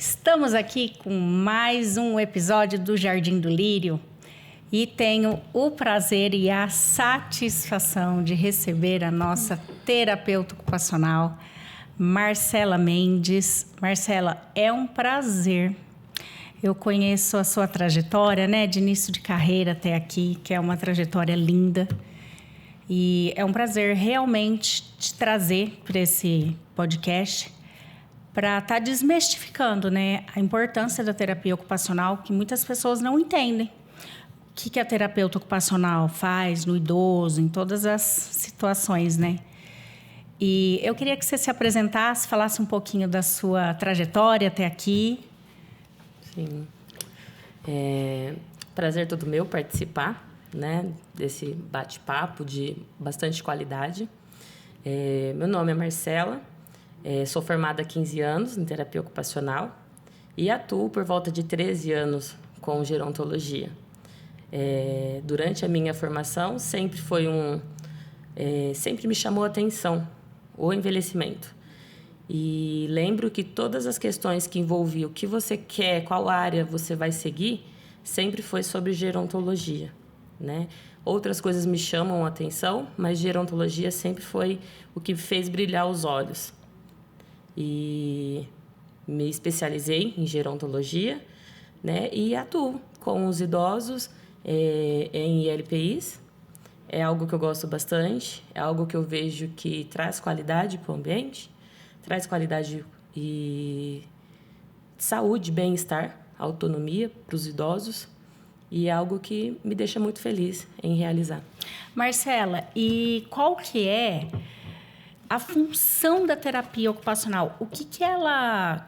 Estamos aqui com mais um episódio do Jardim do Lírio e tenho o prazer e a satisfação de receber a nossa terapeuta ocupacional, Marcela Mendes. Marcela, é um prazer. Eu conheço a sua trajetória, né, de início de carreira até aqui, que é uma trajetória linda. E é um prazer realmente te trazer para esse podcast para estar desmistificando, né, a importância da terapia ocupacional, que muitas pessoas não entendem. O que a terapeuta ocupacional faz no idoso, em todas as situações, né? E eu queria que você se apresentasse, falasse um pouquinho da sua trajetória até aqui. Sim. Prazer todo meu participar, né, desse bate-papo de bastante qualidade. Meu nome é Marcela, sou formada há 15 anos em terapia ocupacional e atuo por volta de 13 anos com gerontologia. Durante a minha formação, sempre me chamou a atenção o envelhecimento. E lembro que todas as questões que envolviam o que você quer, qual área você vai seguir, sempre foi sobre gerontologia, né? Outras coisas me chamam a atenção, mas gerontologia sempre foi o que fez brilhar os olhos. E me especializei em gerontologia, né? E atuo com os idosos em ILPIs. É algo que eu gosto bastante, é algo que eu vejo que traz qualidade para o ambiente, traz qualidade e saúde, bem-estar, autonomia para os idosos, e é algo que me deixa muito feliz em realizar. Marcela, e qual que é a função da terapia ocupacional? O que ela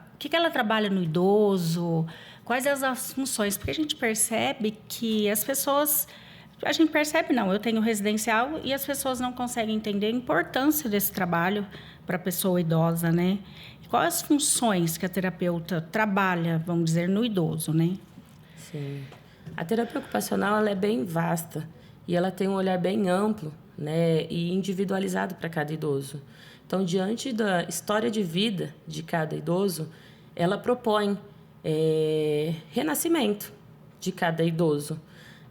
trabalha no idoso? Quais as funções? Porque a gente percebe que as pessoas... A gente percebe, não, eu tenho residencial e as pessoas não conseguem entender a importância desse trabalho para a pessoa idosa, né? Quais as funções que a terapeuta trabalha, vamos dizer, no idoso, né? Sim. A terapia ocupacional ela é bem vasta e ela tem um olhar bem amplo, né, e individualizado para cada idoso. Então, diante da história de vida de cada idoso, ela propõe renascimento de cada idoso,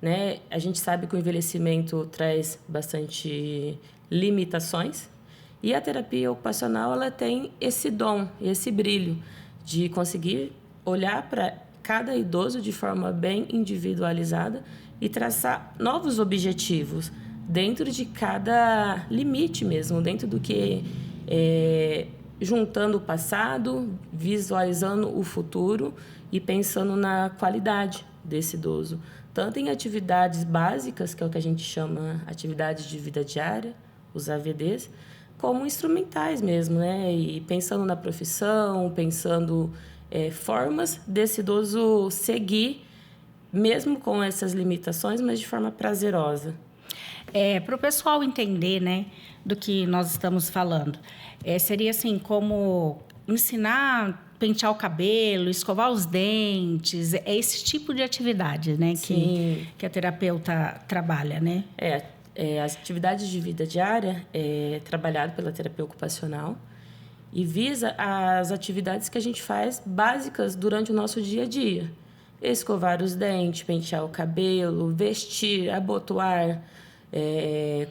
né? A gente sabe que o envelhecimento traz bastante limitações e a terapia ocupacional ela tem esse dom, esse brilho de conseguir olhar para cada idoso de forma bem individualizada e traçar novos objetivos dentro de cada limite mesmo, dentro do que juntando o passado, visualizando o futuro e pensando na qualidade desse idoso, tanto em atividades básicas, que é o que a gente chama atividades de vida diária, os AVDs, como instrumentais mesmo, né? E pensando na profissão, pensando formas desse idoso seguir, mesmo com essas limitações, mas de forma prazerosa. Para o pessoal entender, né, do que nós estamos falando, seria assim, como ensinar a pentear o cabelo, escovar os dentes, é esse tipo de atividade, né, que a terapeuta trabalha, né? As atividades de vida diária é trabalhado pela terapia ocupacional e visa as atividades que a gente faz básicas durante o nosso dia a dia. Escovar os dentes, pentear o cabelo, vestir, abotoar,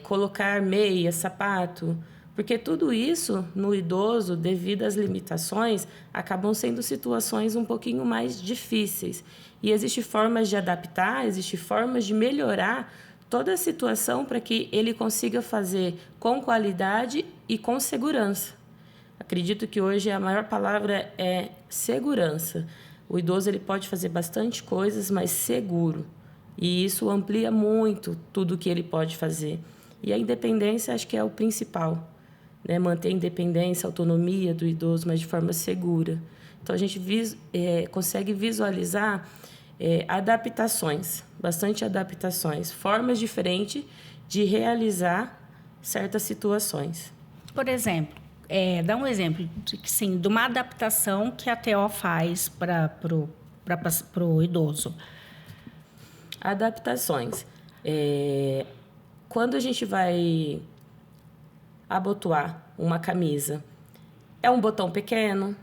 colocar meia, sapato. Porque tudo isso, no idoso, devido às limitações, acabam sendo situações um pouquinho mais difíceis. E existem formas de adaptar, existem formas de melhorar toda a situação para que ele consiga fazer com qualidade e com segurança. Acredito que hoje a maior palavra é segurança. O idoso ele pode fazer bastante coisas, mas seguro. E isso amplia muito tudo que ele pode fazer. E a independência acho que é o principal, né? Manter a independência, a autonomia do idoso, mas de forma segura. Então a gente consegue visualizar adaptações, bastante adaptações, formas diferentes de realizar certas situações. Por exemplo, dá um exemplo de uma adaptação que a TO faz para o idoso. Adaptações. Quando a gente vai abotoar uma camisa, é um botão pequeno,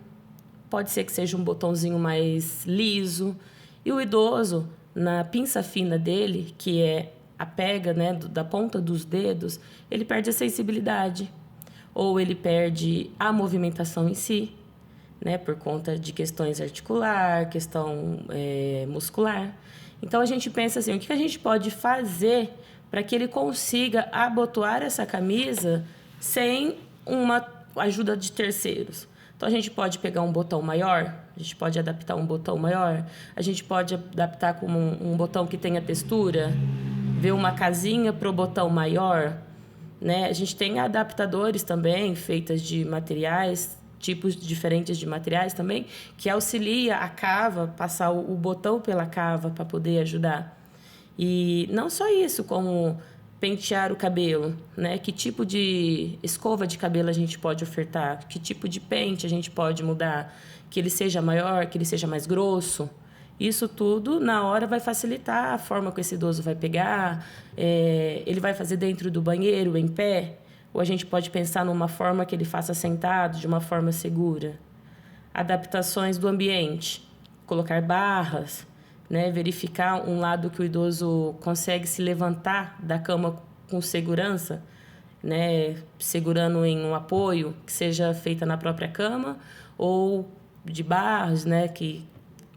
pode ser que seja um botãozinho mais liso. E o idoso, na pinça fina dele, que é a pega, né, da ponta dos dedos, ele perde a sensibilidade. Ou ele perde a movimentação em si, né, por conta de questões articular, questão muscular. Então, a gente pensa assim, o que a gente pode fazer para que ele consiga abotoar essa camisa sem uma ajuda de terceiros? Então, a gente pode pegar um botão maior, a gente pode adaptar um botão maior, a gente pode adaptar com um botão que tenha textura, ver uma casinha para o botão maior, né? A gente tem adaptadores também, feitas de materiais, tipos diferentes de materiais também, que auxilia a cava, passar o botão pela cava para poder ajudar. E não só isso, como pentear o cabelo, né? Que tipo de escova de cabelo a gente pode ofertar? Que tipo de pente a gente pode mudar? Que ele seja maior, que ele seja mais grosso? Isso tudo, na hora, vai facilitar a forma que esse idoso vai pegar. Ele vai fazer dentro do banheiro, em pé? Ou a gente pode pensar numa forma que ele faça sentado, de uma forma segura? Adaptações do ambiente. Colocar barras, né? Verificar um lado que o idoso consegue se levantar da cama com segurança, né? Segurando em um apoio, que seja feita na própria cama, ou de barras, né? Que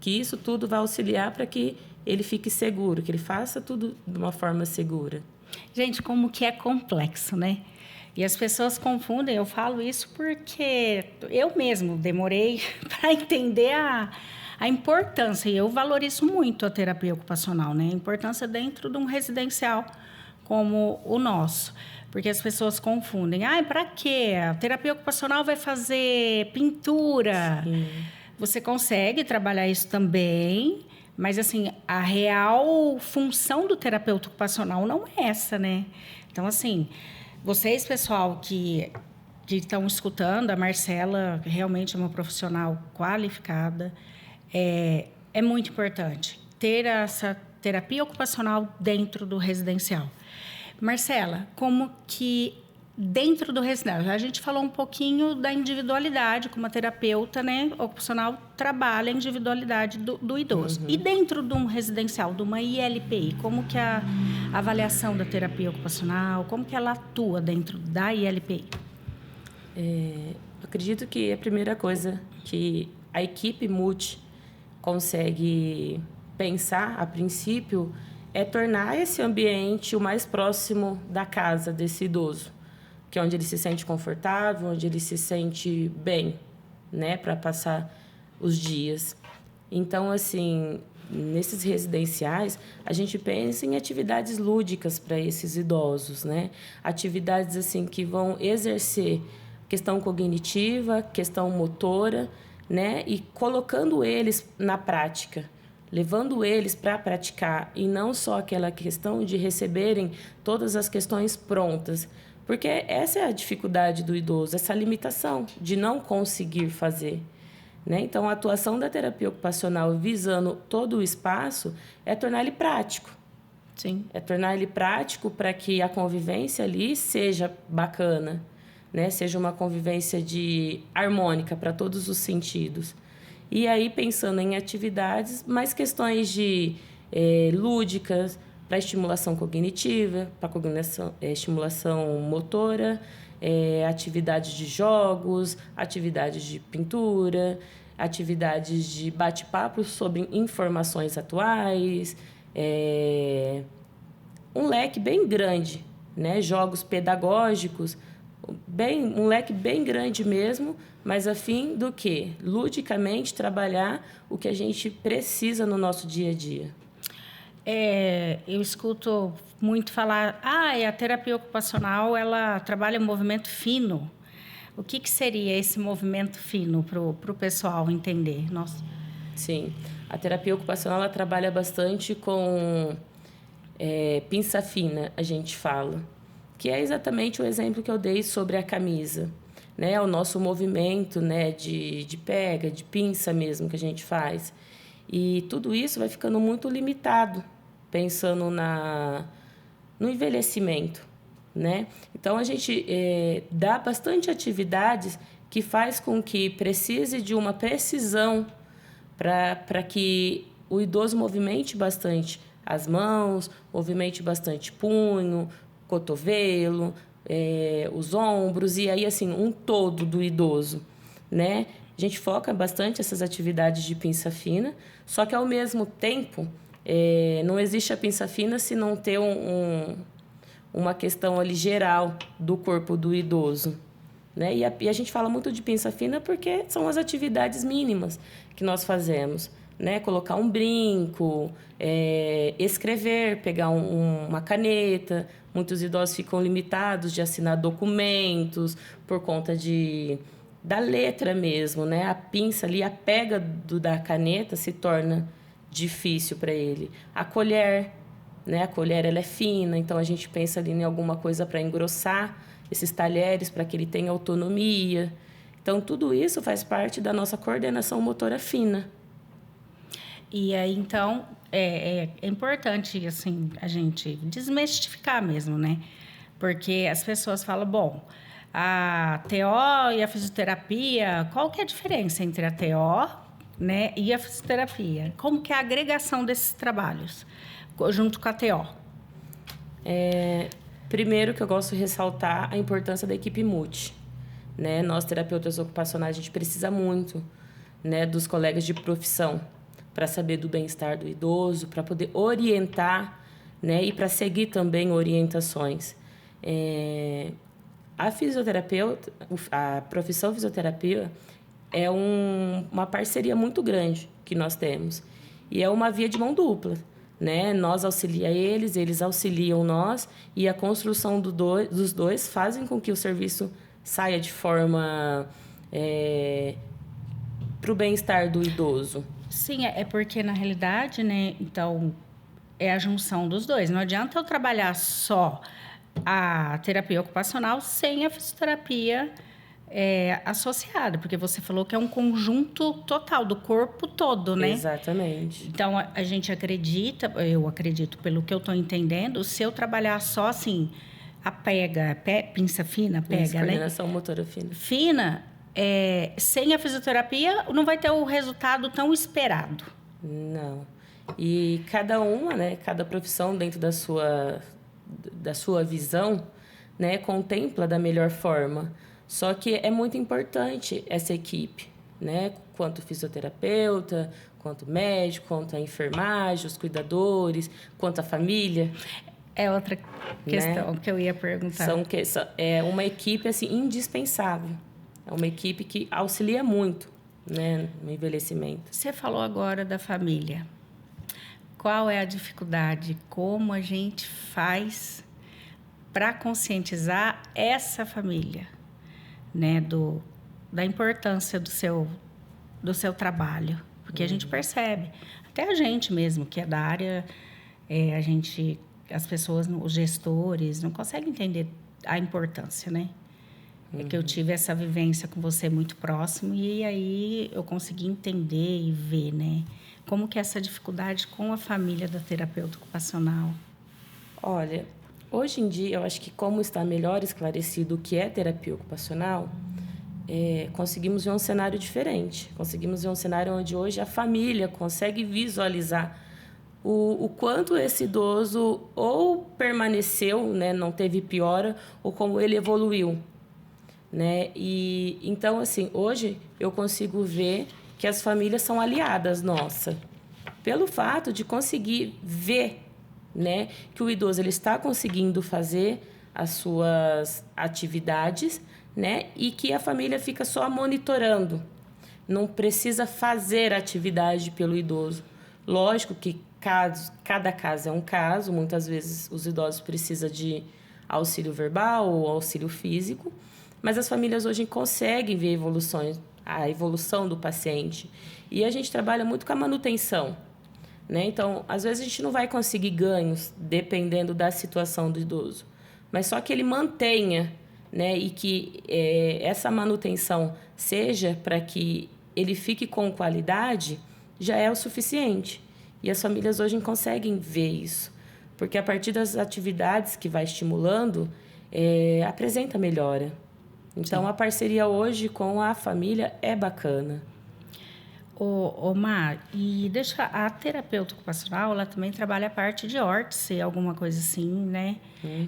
isso tudo vai auxiliar para que ele fique seguro, que ele faça tudo de uma forma segura. Gente, como que é complexo, né? E as pessoas confundem, eu falo isso porque eu mesmo demorei para entender a importância, e eu valorizo muito a terapia ocupacional, né? A importância dentro de um residencial como o nosso. Porque as pessoas confundem. Para quê? A terapia ocupacional vai fazer pintura. Sim. Você consegue trabalhar isso também, mas assim, a real função do terapeuta ocupacional não é essa, né? Então, assim, vocês, pessoal, que estão escutando, a Marcela realmente é uma profissional qualificada, é muito importante ter essa terapia ocupacional dentro do residencial. Marcela, como que dentro do residencial, a gente falou um pouquinho da individualidade, como a terapeuta, né, ocupacional trabalha a individualidade do idoso. Uhum. E dentro de um residencial, de uma ILPI, como que a avaliação da terapia ocupacional, como que ela atua dentro da ILPI? Acredito que a primeira coisa que a equipe multi consegue pensar, a princípio, é tornar esse ambiente o mais próximo da casa desse idoso, que é onde ele se sente confortável, onde ele se sente bem, né, para passar os dias. Então, assim, nesses residenciais, a gente pensa em atividades lúdicas para esses idosos, né? Atividades assim que vão exercer questão cognitiva, questão motora, né? E colocando eles na prática, levando eles para praticar, e não só aquela questão de receberem todas as questões prontas. Porque essa é a dificuldade do idoso, essa limitação de não conseguir fazer, né? Então, a atuação da terapia ocupacional visando todo o espaço é tornar ele prático. Sim. É tornar ele prático para que a convivência ali seja bacana, né? Seja uma convivência harmônica para todos os sentidos. E aí, pensando em atividades, mais questões de lúdicas, para estimulação cognitiva, para estimulação motora, atividades de jogos, atividades de pintura, atividades de bate-papo sobre informações atuais, um leque bem grande, né? Jogos pedagógicos, um leque bem grande mesmo, mas a fim do quê? Ludicamente trabalhar o que a gente precisa no nosso dia a dia. Eu escuto muito falar, a terapia ocupacional, ela trabalha um movimento fino. O que seria esse movimento fino para o pessoal entender? Nossa. Sim, a terapia ocupacional ela trabalha bastante com pinça fina, a gente fala, que é exatamente o exemplo que eu dei sobre a camisa, né? O nosso movimento, né, de pega, de pinça mesmo que a gente faz. E tudo isso vai ficando muito limitado, pensando no envelhecimento, né? Então, a gente dá bastante atividades que faz com que precise de uma precisão para que o idoso movimente bastante as mãos, movimente bastante punho, cotovelo, os ombros, e aí, assim, um todo do idoso, né? A gente foca bastante essas atividades de pinça fina, só que, ao mesmo tempo, não existe a pinça fina se não ter uma questão ali geral do corpo do idoso, né? E a gente fala muito de pinça fina porque são as atividades mínimas que nós fazemos, né? Colocar um brinco, escrever, pegar uma caneta. Muitos idosos ficam limitados de assinar documentos por conta da letra mesmo, né? A pinça ali, a pega da caneta se torna difícil para ele. A colher, né? A colher ela é fina, então a gente pensa ali em alguma coisa para engrossar esses talheres para que ele tenha autonomia. Então, tudo isso faz parte da nossa coordenação motora fina. E aí, então, é importante, assim, a gente desmistificar mesmo, né? Porque as pessoas falam, bom, a TO e a fisioterapia, qual que é a diferença entre a TO, né, e a fisioterapia? Como que é a agregação desses trabalhos junto com a TO? Primeiro que eu gosto de ressaltar a importância da equipe multi, né? Nós, terapeutas ocupacionais, a gente precisa muito, né, dos colegas de profissão para saber do bem-estar do idoso, para poder orientar, né, e para seguir também orientações. A fisioterapeuta, a profissão fisioterapia é uma parceria muito grande que nós temos. E é uma via de mão dupla, né? Nós auxiliamos eles auxiliam nós, e a construção dos dois fazem com que o serviço saia de forma para o bem-estar do idoso. Sim, é porque, na realidade, né, então, é a junção dos dois. Não adianta eu trabalhar só a terapia ocupacional sem a fisioterapia associada, porque você falou que é um conjunto total do corpo todo, né? Exatamente. Então, a gente acredita, eu acredito, pelo que eu estou entendendo, se eu trabalhar só assim, a pinça fina, pega, né? Coordenação motora fina. Fina, sem a fisioterapia, não vai ter o resultado tão esperado. Não. E cada uma, né, cada profissão dentro da sua visão, né, contempla da melhor forma. Só que é muito importante essa equipe, né, quanto fisioterapeuta, quanto médico, quanto a enfermagem, os cuidadores, quanto a família. É outra questão, né, que eu ia perguntar. É uma equipe assim, indispensável. É uma equipe que auxilia muito, né, no envelhecimento. Você falou agora da família. Qual é a dificuldade? Como a gente faz para conscientizar essa família, né, da importância do seu trabalho? Porque a gente percebe, até a gente mesmo, que é da área, as pessoas, os gestores, não conseguem entender a importância, né? É que eu tive essa vivência com você muito próximo, e aí eu consegui entender e ver, né? Como que é essa dificuldade com a família da terapeuta ocupacional? Olha, hoje em dia, eu acho que como está melhor esclarecido o que é terapia ocupacional, conseguimos ver um cenário diferente. Conseguimos ver um cenário onde hoje a família consegue visualizar o quanto esse idoso ou permaneceu, né, não teve piora, ou como ele evoluiu, né? E então, assim, hoje eu consigo ver que as famílias são aliadas nossas, pelo fato de conseguir ver, né, que o idoso ele está conseguindo fazer as suas atividades, né, e que a família fica só monitorando. Não precisa fazer atividade pelo idoso. Lógico que cada caso é um caso. Muitas vezes os idosos precisam de auxílio verbal ou auxílio físico, mas as famílias hoje conseguem ver a evolução do paciente. E a gente trabalha muito com a manutenção, né? Então, às vezes a gente não vai conseguir ganhos dependendo da situação do idoso, mas só que ele mantenha, né? E que essa manutenção seja para que ele fique com qualidade, já é o suficiente. E as famílias hoje conseguem ver isso, porque a partir das atividades que vai estimulando, apresenta melhora. Então, a parceria hoje com a família é bacana. Ô Mar, e deixa a terapeuta ocupacional, ela também trabalha a parte de órtese, alguma coisa assim, né?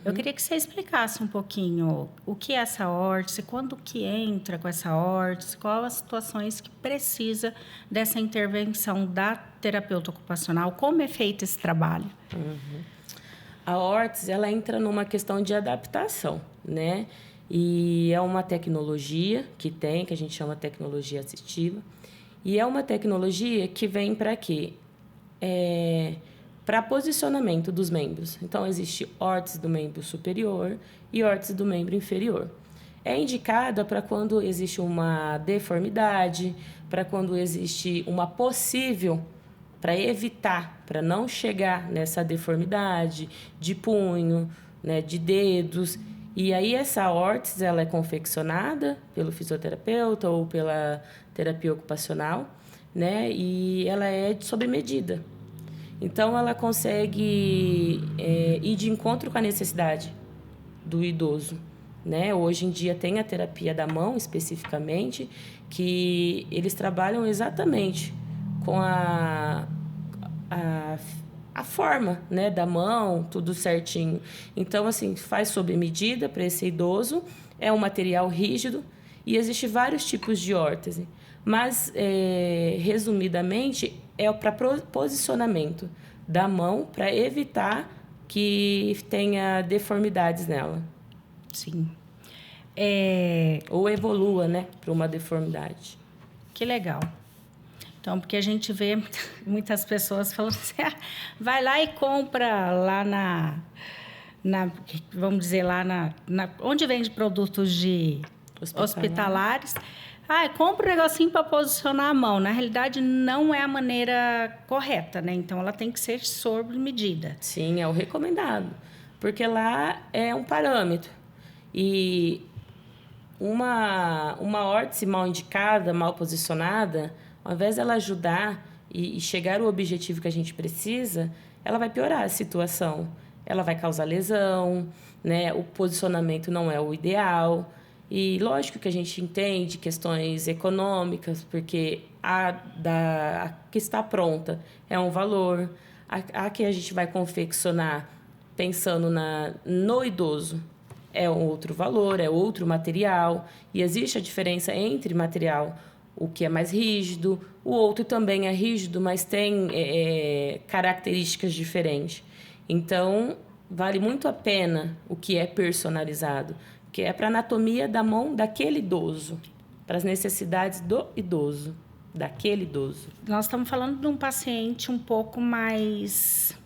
Eu queria que você explicasse um pouquinho o que é essa órtese, quando que entra com essa órtese, quais as situações que precisa dessa intervenção da terapeuta ocupacional, como é feito esse trabalho? A órtese, ela entra numa questão de adaptação, né? E é uma tecnologia que a gente chama tecnologia assistiva. E é uma tecnologia que vem para quê? Para posicionamento dos membros. Então, existe órtese do membro superior e órtese do membro inferior. É indicada para quando existe uma deformidade, para quando existe uma possível, para evitar, para não chegar nessa deformidade de punho, né, de dedos. E aí essa órtese, ela é confeccionada pelo fisioterapeuta ou pela terapia ocupacional, né? E ela é sob medida. Então, ela consegue ir de encontro com a necessidade do idoso, né? Hoje em dia tem a terapia da mão, especificamente, que eles trabalham exatamente com a forma, né, da mão, tudo certinho. Então, assim, faz sob medida para esse idoso, é um material rígido e existe vários tipos de órtese. Mas, resumidamente, é para posicionamento da mão para evitar que tenha deformidades nela. Sim. Ou evolua, né, para uma deformidade. Que legal. Então, porque a gente vê muitas pessoas falando assim, vai lá e compra lá vamos dizer, lá onde vende produtos de hospitalares. Compra um negocinho para posicionar a mão. Na realidade, não é a maneira correta, né? Então, ela tem que ser sob medida. Sim, é o recomendado. Porque lá é um parâmetro. E uma órtese mal indicada, mal posicionada, ao invés dela ajudar e chegar ao objetivo que a gente precisa, ela vai piorar a situação. Ela vai causar lesão, né? O posicionamento não é o ideal. E lógico que a gente entende questões econômicas, porque a que está pronta é um valor, a que a gente vai confeccionar pensando no idoso é um outro valor, é outro material, e existe a diferença entre material, o que é mais rígido, o outro também é rígido, mas tem características diferentes. Então, vale muito a pena o que é personalizado, que é para a anatomia da mão daquele idoso, para as necessidades do idoso, daquele idoso. Nós estamos falando de um paciente um pouco mais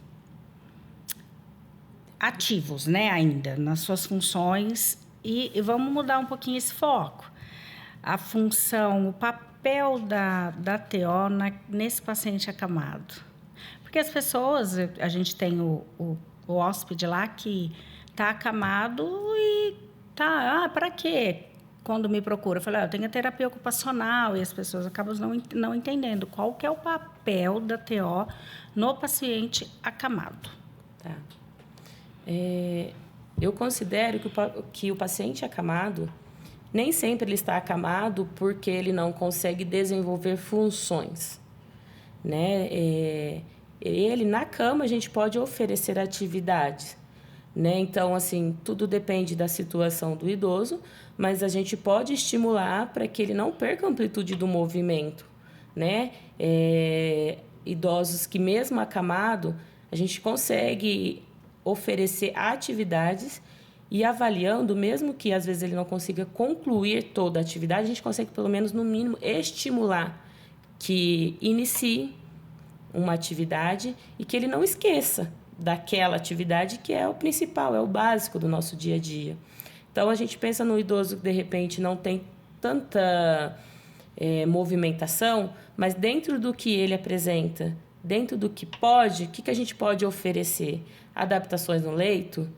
ativos, né, ainda, nas suas funções, e vamos mudar um pouquinho esse foco. A função, o papel da TO nesse paciente acamado. Porque as pessoas, a gente tem o hóspede lá que está acamado e para quê? Quando me procura, eu falo, eu tenho a terapia ocupacional, e as pessoas acabam não entendendo qual que é o papel da TO no paciente acamado. Tá. Eu considero que o paciente acamado, nem sempre ele está acamado porque ele não consegue desenvolver funções, né? Ele, na cama, a gente pode oferecer atividades, né? Então, assim, tudo depende da situação do idoso, mas a gente pode estimular para que ele não perca a amplitude do movimento, né? Idosos que, mesmo acamado, a gente consegue oferecer atividades e avaliando, mesmo que às vezes ele não consiga concluir toda a atividade, a gente consegue, pelo menos, no mínimo, estimular que inicie uma atividade e que ele não esqueça daquela atividade que é o principal, é o básico do nosso dia a dia. Então, a gente pensa no idoso que, de repente, não tem tanta movimentação, mas dentro do que ele apresenta, dentro do que pode, o que a gente pode oferecer? Adaptações no leito,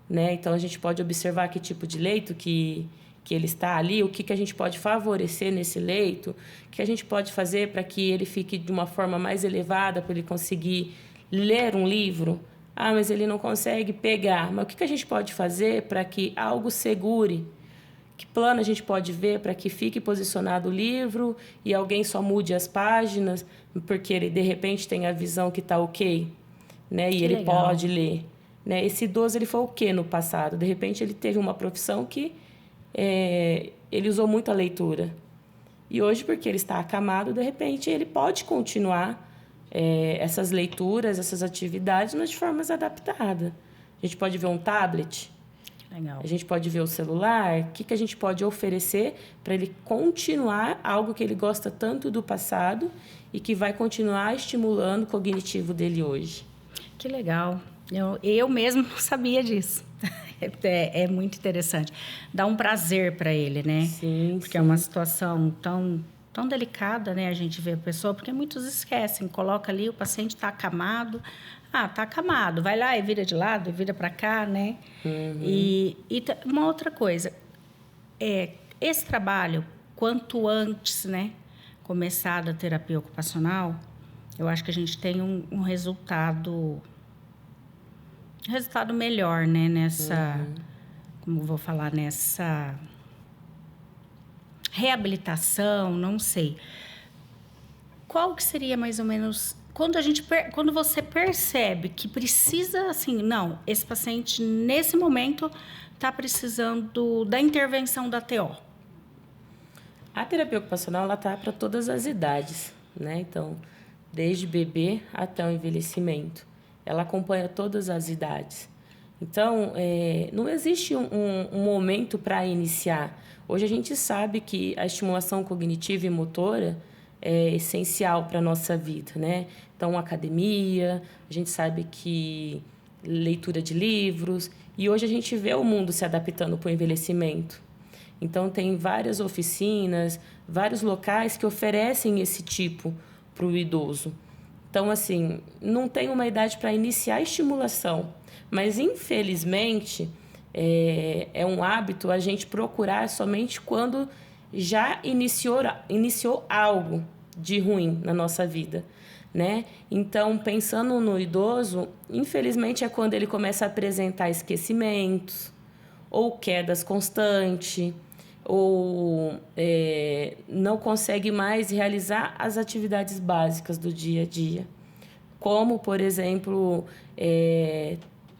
né? Então, a gente pode observar que tipo de leito que ele está ali, o que a gente pode favorecer nesse leito, o que a gente pode fazer para que ele fique de uma forma mais elevada, para ele conseguir ler um livro. Mas ele não consegue pegar. Mas o que a gente pode fazer para que algo segure, Que plano a gente pode ver para que fique posicionado o livro e alguém só mude as páginas porque ele, de repente, tem a visão que está ok, né? E ele legal. pode ler. Né? Esse idoso, ele foi o quê no passado? De repente, ele teve uma profissão que ele usou muito a leitura. E hoje, porque ele está acamado, de repente, ele pode continuar essas leituras, essas atividades, mas de formas adaptadas. A gente pode ver um tablet, Legal. a gente pode ver o celular, o que a gente pode oferecer para ele continuar algo que ele gosta tanto do passado e que vai continuar estimulando o cognitivo dele hoje. Que legal. Eu mesmo não sabia disso. É muito interessante. Dá um prazer para ele, né? Sim, porque é uma situação tão delicada, né? A gente vê a pessoa, porque muitos esquecem. Coloca ali, o paciente está acamado. Está acamado. Vai lá e vira de lado, e vira para cá, né? Uhum. E uma outra coisa. Esse trabalho, quanto antes, né? Começar a terapia ocupacional, eu acho que a gente tem um resultado melhor, né? Nessa, como vou falar, nessa reabilitação, não sei. Qual que seria mais ou menos quando você percebe que precisa, assim, não, esse paciente nesse momento está precisando da intervenção da TO? A terapia ocupacional, ela tá para todas as idades, né? Então, desde bebê até o envelhecimento. Ela acompanha todas as idades. Então, não existe um momento para iniciar. Hoje a gente sabe que a estimulação cognitiva e motora é essencial para a nossa vida, né? Então, academia, a gente sabe que leitura de livros, e hoje a gente vê o mundo se adaptando para o envelhecimento. Então, tem várias oficinas, vários locais que oferecem esse tipo para o idoso. Então, assim, não tem uma idade para iniciar a estimulação, mas, infelizmente, é um hábito a gente procurar somente quando já iniciou algo de ruim na nossa vida, né? Então, pensando no idoso, infelizmente é quando ele começa a apresentar esquecimentos, ou quedas constantes, ou não consegue mais realizar as atividades básicas do dia a dia. Como, por exemplo,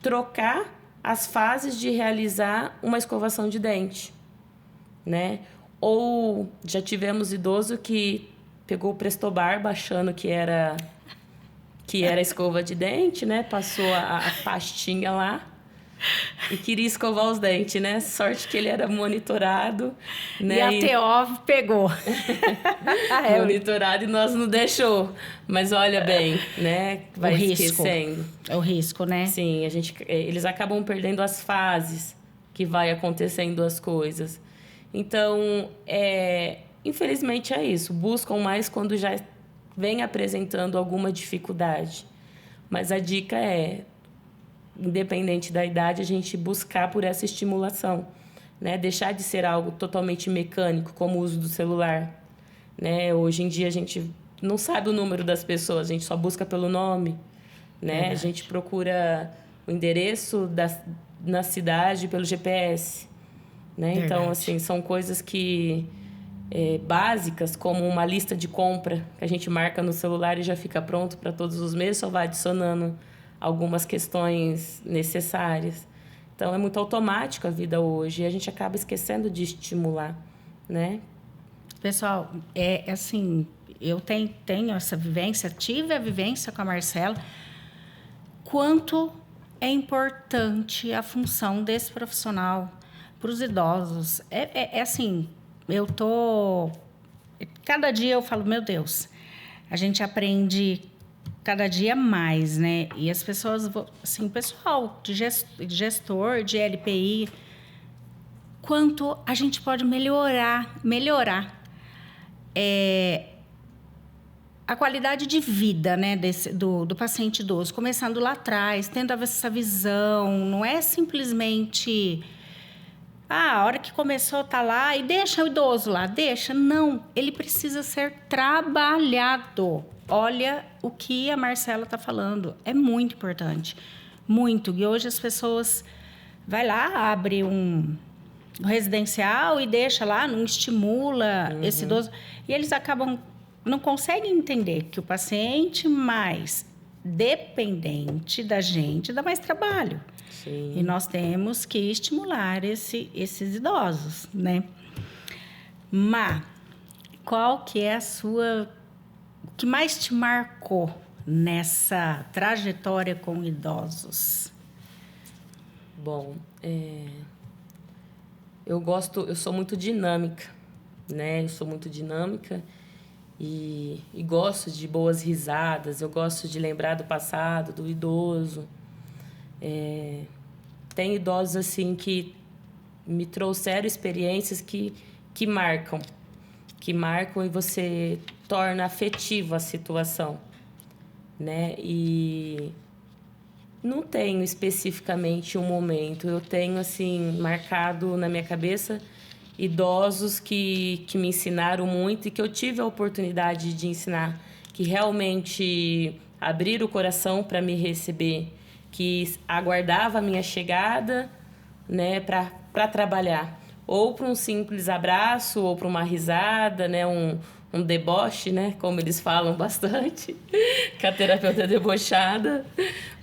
trocar as fases de realizar uma escovação de dente, né? Ou já tivemos idoso que pegou o Prestobarba achando que era escova de dente, né? Passou a pastinha lá e queria escovar os dentes, né? Sorte que ele era monitorado, né? E a TO pegou. Monitorado e nós não deixou. Mas olha bem, né? Vai esquecendo. É o risco, né? Sim, eles acabam perdendo as fases que vai acontecendo as coisas. Então, infelizmente é isso. Buscam mais quando já vem apresentando alguma dificuldade. Mas a dica independente da idade, a gente buscar por essa estimulação, né? Deixar de ser algo totalmente mecânico, como o uso do celular, né? Hoje em dia, a gente não sabe o número das pessoas, a gente só busca pelo nome, né? Verdade. A gente procura o endereço na cidade pelo GPS, né? Então, assim, são coisas que básicas, como uma lista de compra que a gente marca no celular e já fica pronto para todos os meses, só vai adicionando algumas questões necessárias. Então, é muito automático a vida hoje e a gente acaba esquecendo de estimular, né? Pessoal, assim, eu tenho essa vivência, tive a vivência com a Marcela, quanto é importante a função desse profissional para os idosos. Assim, cada dia eu falo, meu Deus, a gente aprende cada dia mais, né? E as pessoas, assim, o pessoal de gestor, de LPI, quanto a gente pode melhorar a qualidade de vida, né, do paciente idoso, começando lá atrás, tendo essa visão, não é simplesmente a hora que começou tá lá e deixa o idoso lá, não, ele precisa ser trabalhado. Olha o que a Marcela está falando, é muito importante, muito. E hoje as pessoas vai lá, abre o residencial e deixa lá, não estimula esse idoso. E eles não conseguem entender que o paciente mais dependente da gente dá mais trabalho. Sim. E nós temos que estimular esses idosos, né? Mas qual que é o que mais te marcou nessa trajetória com idosos? Bom, eu sou muito dinâmica, né? Eu sou muito dinâmica e gosto de boas risadas, eu gosto de lembrar do passado, do idoso. Tem idosos, assim, que me trouxeram experiências que marcam e você torna afetiva a situação, né? E não tenho especificamente um momento. Eu tenho, assim, marcado na minha cabeça idosos que me ensinaram muito e que eu tive a oportunidade de ensinar, que realmente abriram o coração para me receber, que aguardava a minha chegada, né, para trabalhar. Ou para um simples abraço, ou para uma risada, né, um deboche, né, como eles falam bastante, que a terapeuta é debochada.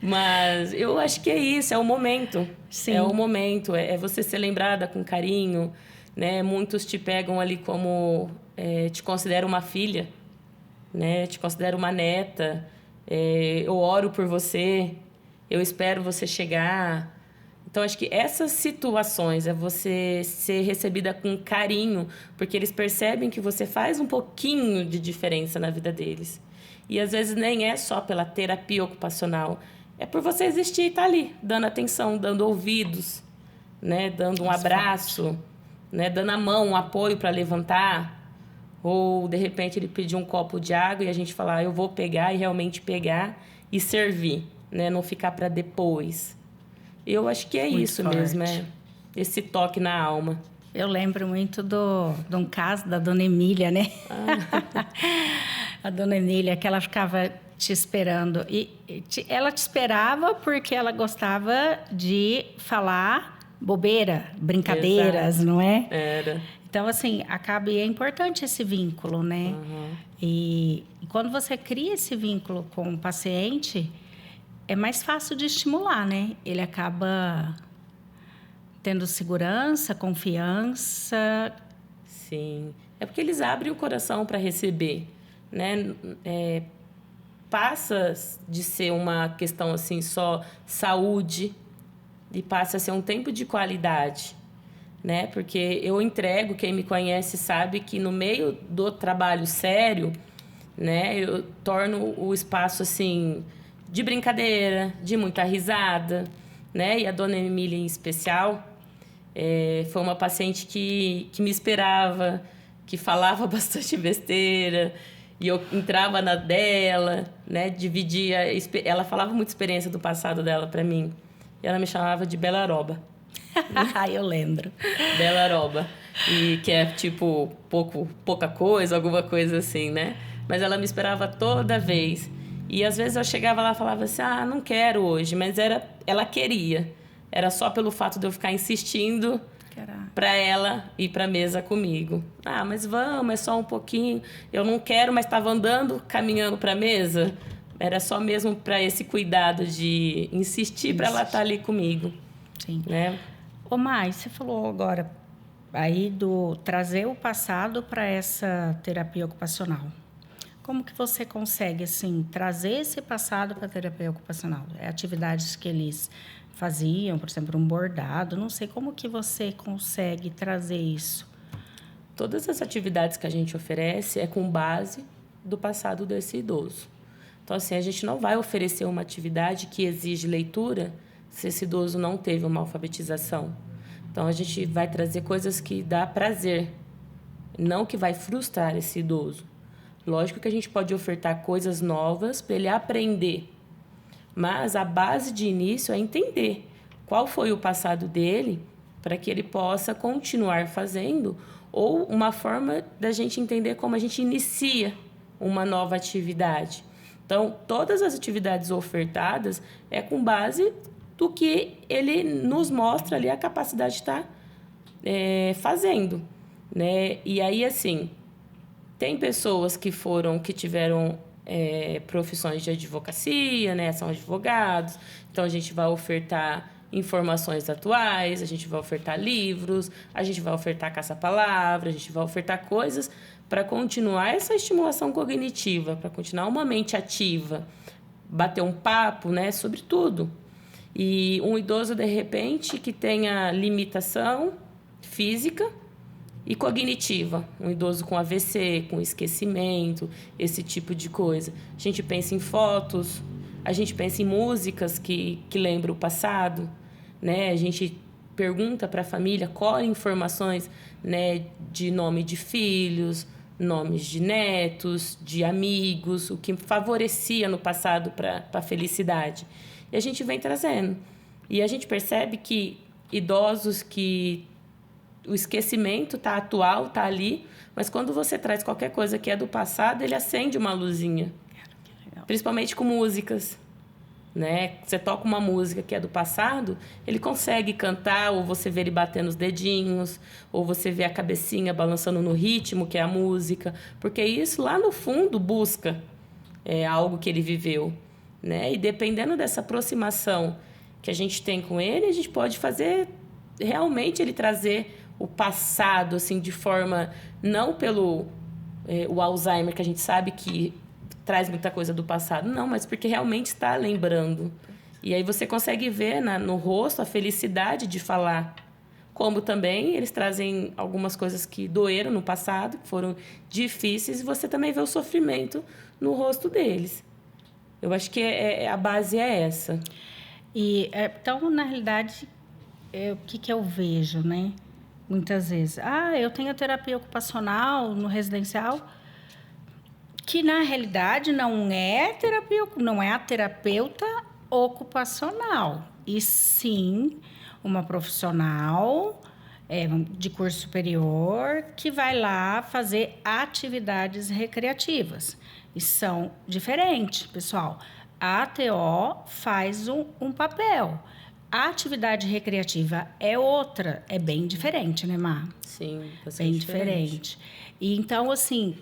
Mas eu acho que é isso, é o momento. Sim. É o momento, é você ser lembrada com carinho, né? Muitos te pegam ali como... te consideram uma filha, né? Te considero uma neta. Eu oro por você, eu espero você chegar. Então, acho que essas situações é você ser recebida com carinho, porque eles percebem que você faz um pouquinho de diferença na vida deles. E, às vezes, nem é só pela terapia ocupacional. É por você existir e estar ali, dando atenção, dando ouvidos, né? Dando um abraço, né? Dando a mão, um apoio para levantar. Ou, de repente, ele pedir um copo de água e a gente falar, eu vou pegar e realmente pegar e servir, né? Não ficar para depois. Eu acho que é muito isso forte. Mesmo, esse toque na alma. Eu lembro muito de um caso da Dona Emília, né? A Dona Emília, que ela ficava te esperando. Ela te esperava porque ela gostava de falar bobeira, brincadeiras, exato. Não é? Era. Então, assim, acaba e é importante esse vínculo, né? E quando você cria esse vínculo com o paciente, é mais fácil de estimular, né? Ele acaba tendo segurança, confiança. Sim. É porque eles abrem o coração para receber, né? Passa de ser uma questão, assim, só saúde e passa a ser um tempo de qualidade, né? Porque eu entrego, quem me conhece sabe que no meio do trabalho sério, né? Eu torno o espaço, assim, de brincadeira, de muita risada, né? E a Dona Emília, em especial, foi uma paciente que me esperava, que falava bastante besteira, e eu entrava na dela, né? Dividia... Ela falava muita experiência do passado dela para mim. E ela me chamava de Belaroba. Eu lembro. Belaroba. E que é, tipo, pouca coisa, alguma coisa assim, né? Mas ela me esperava toda vez. E às vezes eu chegava lá e falava assim, não quero hoje. Mas ela queria. Era só pelo fato de eu ficar insistindo para ela ir para a mesa comigo. Mas vamos, é só um pouquinho. Eu não quero, mas estava andando, caminhando para a mesa. Era só mesmo para esse cuidado de insistir para ela estar ali comigo. Sim. Né? Ô, Mai, você falou agora aí do trazer o passado para essa terapia ocupacional. Como que você consegue, assim, trazer esse passado para a terapia ocupacional? Atividades que eles faziam, por exemplo, um bordado, não sei, como que você consegue trazer isso? Todas as atividades que a gente oferece é com base do passado desse idoso. Então, assim, a gente não vai oferecer uma atividade que exige leitura se esse idoso não teve uma alfabetização. Então, a gente vai trazer coisas que dá prazer, não que vai frustrar esse idoso. Lógico que a gente pode ofertar coisas novas para ele aprender, mas a base de início é entender qual foi o passado dele para que ele possa continuar fazendo, ou uma forma da gente entender como a gente inicia uma nova atividade. Então, todas as atividades ofertadas é com base do que ele nos mostra ali a capacidade de estar fazendo, né? E aí, assim, tem pessoas que tiveram profissões de advocacia, né? São advogados. Então, a gente vai ofertar informações atuais, a gente vai ofertar livros, a gente vai ofertar caça-palavra, a gente vai ofertar coisas para continuar essa estimulação cognitiva, para continuar uma mente ativa, bater um papo, né? Sobre tudo. E um idoso, de repente, que tenha limitação física e cognitiva. Um idoso com AVC, com esquecimento, esse tipo de coisa. A gente pensa em fotos, a gente pensa em músicas que lembram o passado, né? A gente pergunta para a família, colhe informações, né, de nome de filhos, nomes de netos, de amigos, o que favorecia no passado para a felicidade. E a gente vem trazendo. E a gente percebe que idosos que o esquecimento está atual, está ali, mas quando você traz qualquer coisa que é do passado, ele acende uma luzinha. Principalmente com músicas, né? Você toca uma música que é do passado, ele consegue cantar, ou você vê ele batendo os dedinhos, ou você vê a cabecinha balançando no ritmo, que é a música, porque isso lá no fundo busca algo que ele viveu, né? E dependendo dessa aproximação que a gente tem com ele, a gente pode fazer realmente ele trazer o passado assim de forma não pelo o Alzheimer, que a gente sabe que traz muita coisa do passado, não, mas porque realmente está lembrando. E aí você consegue ver no rosto a felicidade de falar. Como também eles trazem algumas coisas que doeram no passado, que foram difíceis, e você também vê o sofrimento no rosto deles. Eu acho que a base é essa. E, então, na realidade, o que eu vejo, né? Muitas vezes. Eu tenho terapia ocupacional no residencial, que na realidade não é a terapeuta ocupacional, e sim uma profissional de curso superior que vai lá fazer atividades recreativas. E são diferentes, pessoal. A ATO faz um papel. A atividade recreativa é outra, é bem diferente, né, Má? Sim, bem diferente. E então, assim,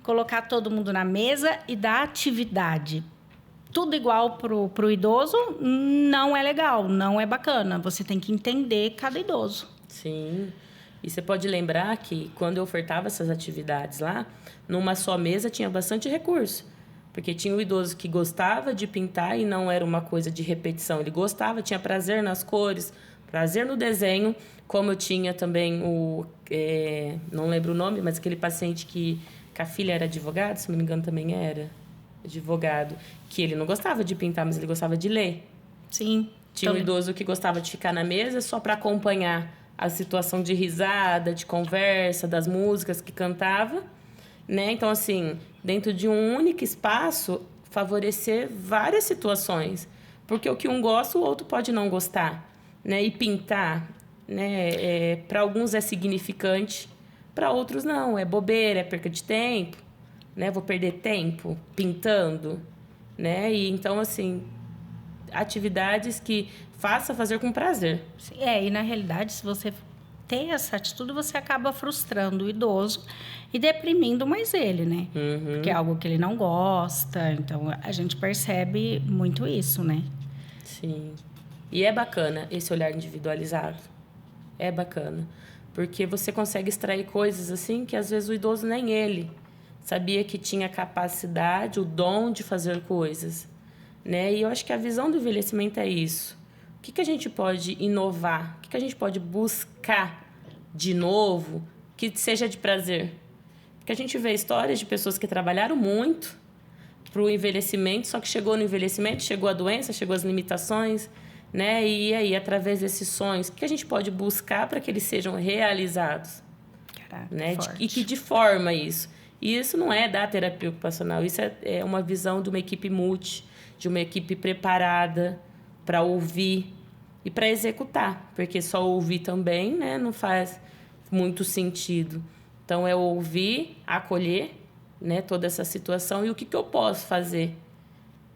colocar todo mundo na mesa e dar atividade tudo igual pro idoso não é legal, não é bacana. Você tem que entender cada idoso. Sim. E você pode lembrar que quando eu ofertava essas atividades lá, numa só mesa tinha bastante recurso. Porque tinha o idoso que gostava de pintar e não era uma coisa de repetição. Ele gostava, tinha prazer nas cores, prazer no desenho, como eu tinha também não lembro o nome, mas aquele paciente que a filha era advogado, se não me engano também era advogado, que ele não gostava de pintar, mas ele gostava de ler. Sim. Tinha um idoso que gostava de ficar na mesa só para acompanhar a situação de risada, de conversa, das músicas que cantava, né? Então, assim, dentro de um único espaço, favorecer várias situações. Porque o que um gosta, o outro pode não gostar, né? E pintar, né? Para alguns é significante, para outros não. É bobeira, é perca de tempo, né? Vou perder tempo pintando, né? E então, assim, atividades que faça fazer com prazer. Sim, e na realidade, se você tem essa atitude, você acaba frustrando o idoso e deprimindo mais ele, né? Uhum. Porque é algo que ele não gosta. Então, a gente percebe muito isso, né? Sim. E é bacana esse olhar individualizado. É bacana. Porque você consegue extrair coisas assim que, às vezes, o idoso nem ele sabia que tinha capacidade, o dom de fazer coisas, né? E eu acho que a visão do envelhecimento é isso. O que a gente pode inovar? O que a gente pode buscar de novo que seja de prazer? Porque a gente vê histórias de pessoas que trabalharam muito para o envelhecimento, só que chegou no envelhecimento, chegou a doença, chegou as limitações, né? E aí, através desses sonhos, o que a gente pode buscar para que eles sejam realizados? Caraca, Né? forte. E que de forma isso? E isso não é da terapia ocupacional, isso é uma visão de uma equipe de uma equipe preparada para ouvir e para executar, porque só ouvir também, né, não faz muito sentido. Então, é ouvir, acolher, né, toda essa situação e o que eu posso fazer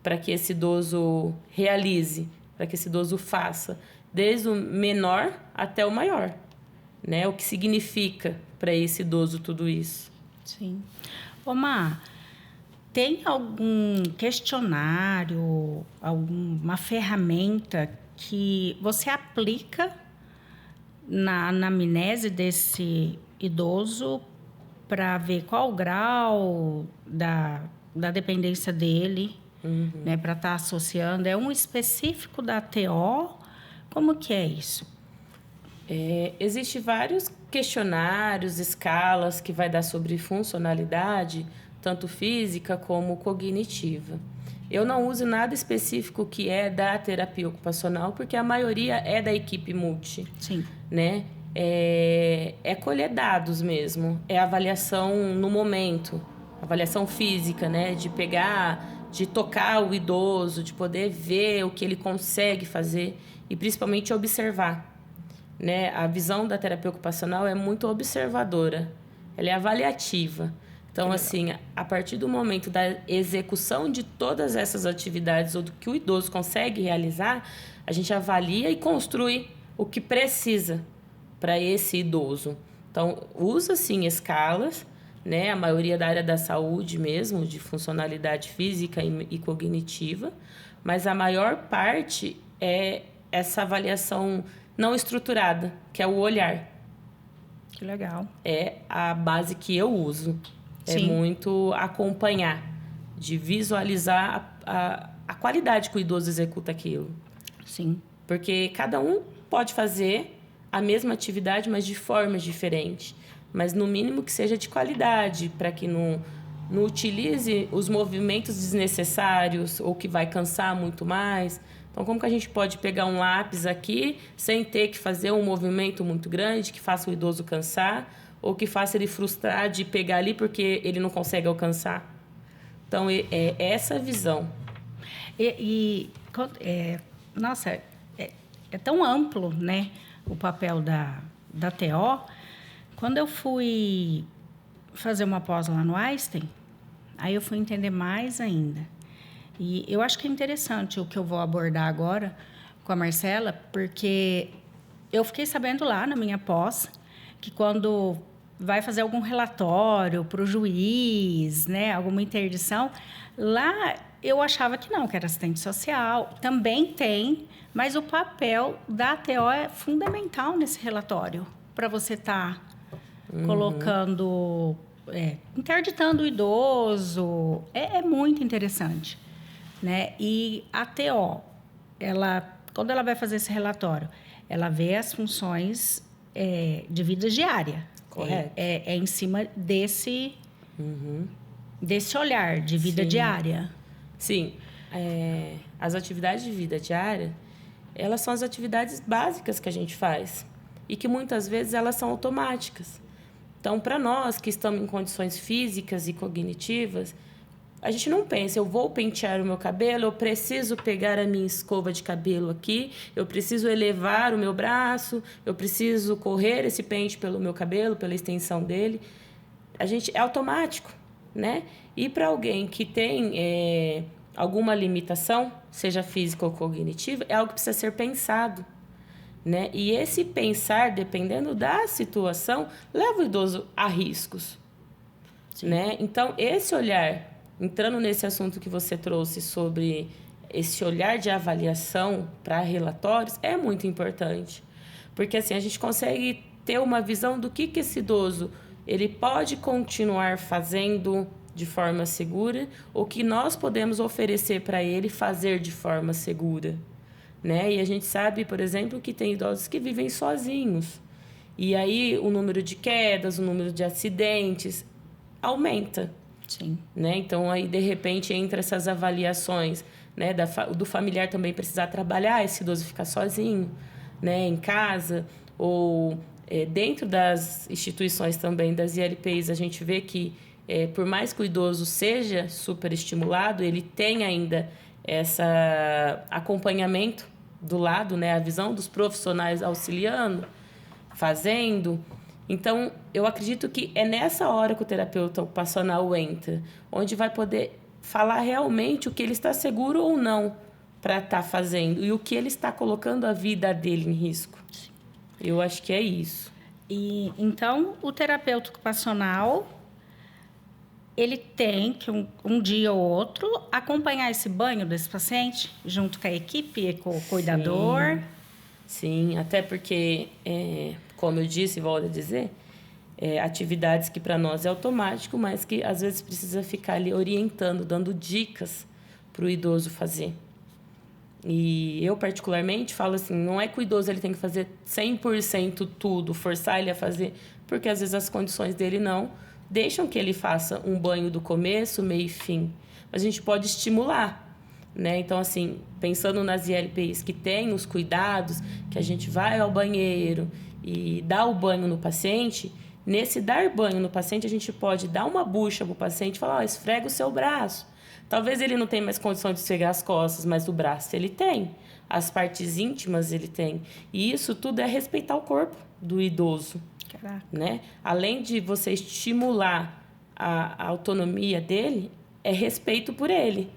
para que esse idoso realize, para que esse idoso faça. desde o menor até o maior, né? O que significa para esse idoso tudo isso. Sim. Ô, Má, tem algum questionário, alguma ferramenta que você aplica na anamnese desse idoso para ver qual o grau da dependência dele, né, para estar associando? É um específico da TO? Como que é isso? Existem vários questionários, escalas que vai dar sobre funcionalidade, tanto física como cognitiva. Eu não uso nada específico que é da terapia ocupacional, porque a maioria é da equipe multi. Sim. Né? É colher dados mesmo, é avaliação no momento, avaliação física, né? De pegar, de tocar o idoso, de poder ver o que ele consegue fazer e principalmente observar. Né? A visão da terapia ocupacional é muito observadora, ela é avaliativa. Então, assim, a partir do momento da execução de todas essas atividades ou do que o idoso consegue realizar, a gente avalia e construi o que precisa para esse idoso. Então, usa, sim, escalas, né? A maioria da área da saúde mesmo, de funcionalidade física e cognitiva, mas a maior parte é essa avaliação não estruturada, que é o olhar. Que legal. É a base que eu uso. É Sim. muito acompanhar, de visualizar a qualidade que o idoso executa aquilo. Sim. Porque cada um pode fazer a mesma atividade, mas de formas diferentes. Mas, no mínimo, que seja de qualidade, para que não utilize os movimentos desnecessários ou que vai cansar muito mais. Então, como que a gente pode pegar um lápis aqui sem ter que fazer um movimento muito grande que faça o idoso cansar ou que faça ele frustrar de pegar ali porque ele não consegue alcançar? Então, é essa visão. Nossa, é tão amplo, né, o papel da TO. Quando eu fui fazer uma pós lá no Einstein, aí eu fui entender mais ainda. E eu acho que é interessante o que eu vou abordar agora com a Marcela, porque eu fiquei sabendo lá na minha pós que quando vai fazer algum relatório para o juiz, né, alguma interdição, lá eu achava que não, que era assistente social. Também tem, mas o papel da TO é fundamental nesse relatório, para você estar colocando, interditando o idoso. É muito interessante. Né? E a TO, quando ela vai fazer esse relatório, ela vê as funções de vida diária. Correto. É em cima desse olhar de vida diária. Sim. As atividades de vida diária, elas são as atividades básicas que a gente faz e que muitas vezes elas são automáticas. Então, para nós que estamos em condições físicas e cognitivas, a gente não pensa, eu vou pentear o meu cabelo, eu preciso pegar a minha escova de cabelo aqui, eu preciso elevar o meu braço, eu preciso correr esse pente pelo meu cabelo, pela extensão dele. É automático, né? E para alguém que tem alguma limitação, seja física ou cognitiva, é algo que precisa ser pensado, né? E esse pensar, dependendo da situação, leva o idoso a riscos, né? Então, esse olhar, entrando nesse assunto que você trouxe sobre esse olhar de avaliação para relatórios, é muito importante. Porque assim, a gente consegue ter uma visão do que esse idoso ele pode continuar fazendo de forma segura, ou que nós podemos oferecer para ele fazer de forma segura. Né? E a gente sabe, por exemplo, que tem idosos que vivem sozinhos. E aí o número de quedas, o número de acidentes aumenta. Sim. Né? Então, aí, de repente, entre essas avaliações, né, do familiar também precisar trabalhar, esse idoso ficar sozinho, né, em casa, ou dentro das instituições também, das ILPs, a gente vê que, por mais que o idoso seja superestimulado, ele tem ainda esse acompanhamento do lado, né, a visão dos profissionais auxiliando, fazendo. Então, eu acredito que é nessa hora que o terapeuta ocupacional entra, onde vai poder falar realmente o que ele está seguro ou não para estar fazendo e o que ele está colocando a vida dele em risco. Eu acho que é isso. E então o terapeuta ocupacional ele tem que um dia ou outro acompanhar esse banho desse paciente junto com a equipe, com o cuidador. Sim, até porque, como eu disse e volto a dizer, atividades que para nós é automático, mas que às vezes precisa ficar ali orientando, dando dicas para o idoso fazer. E eu, particularmente, falo assim, não é que o idoso ele tem que fazer 100% tudo, forçar ele a fazer, porque às vezes as condições dele não deixam que ele faça um banho do começo, meio e fim. Mas a gente pode estimular, né? Então, assim, pensando nas ILPIs que tem os cuidados, que a gente vai ao banheiro e dá o banho no paciente, nesse dar banho no paciente, a gente pode dar uma bucha para o paciente e falar, esfrega o seu braço. Talvez ele não tenha mais condição de esfregar as costas, mas o braço ele tem. As partes íntimas ele tem. E isso tudo é respeitar o corpo do idoso. Caraca. Né? Além de você estimular a autonomia dele, é respeito por ele.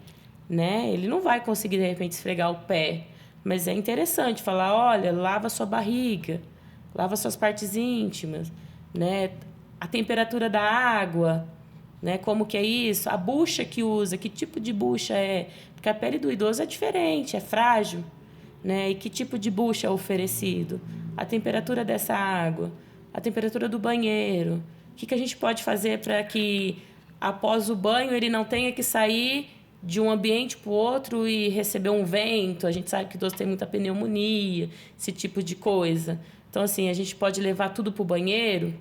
Né? Ele não vai conseguir, de repente, esfregar o pé. Mas é interessante falar, olha, lava sua barriga, lava suas partes íntimas. Né? A temperatura da água... Né? Como que é isso? A bucha que usa, que tipo de bucha é? Porque a pele do idoso é diferente, é frágil. Né? E que tipo de bucha é oferecido? A temperatura dessa água, a temperatura do banheiro. O que a gente pode fazer para que, após o banho, ele não tenha que sair de um ambiente para o outro e receber um vento? A gente sabe que o idoso tem muita pneumonia, esse tipo de coisa. Então, assim, a gente pode levar tudo para o banheiro.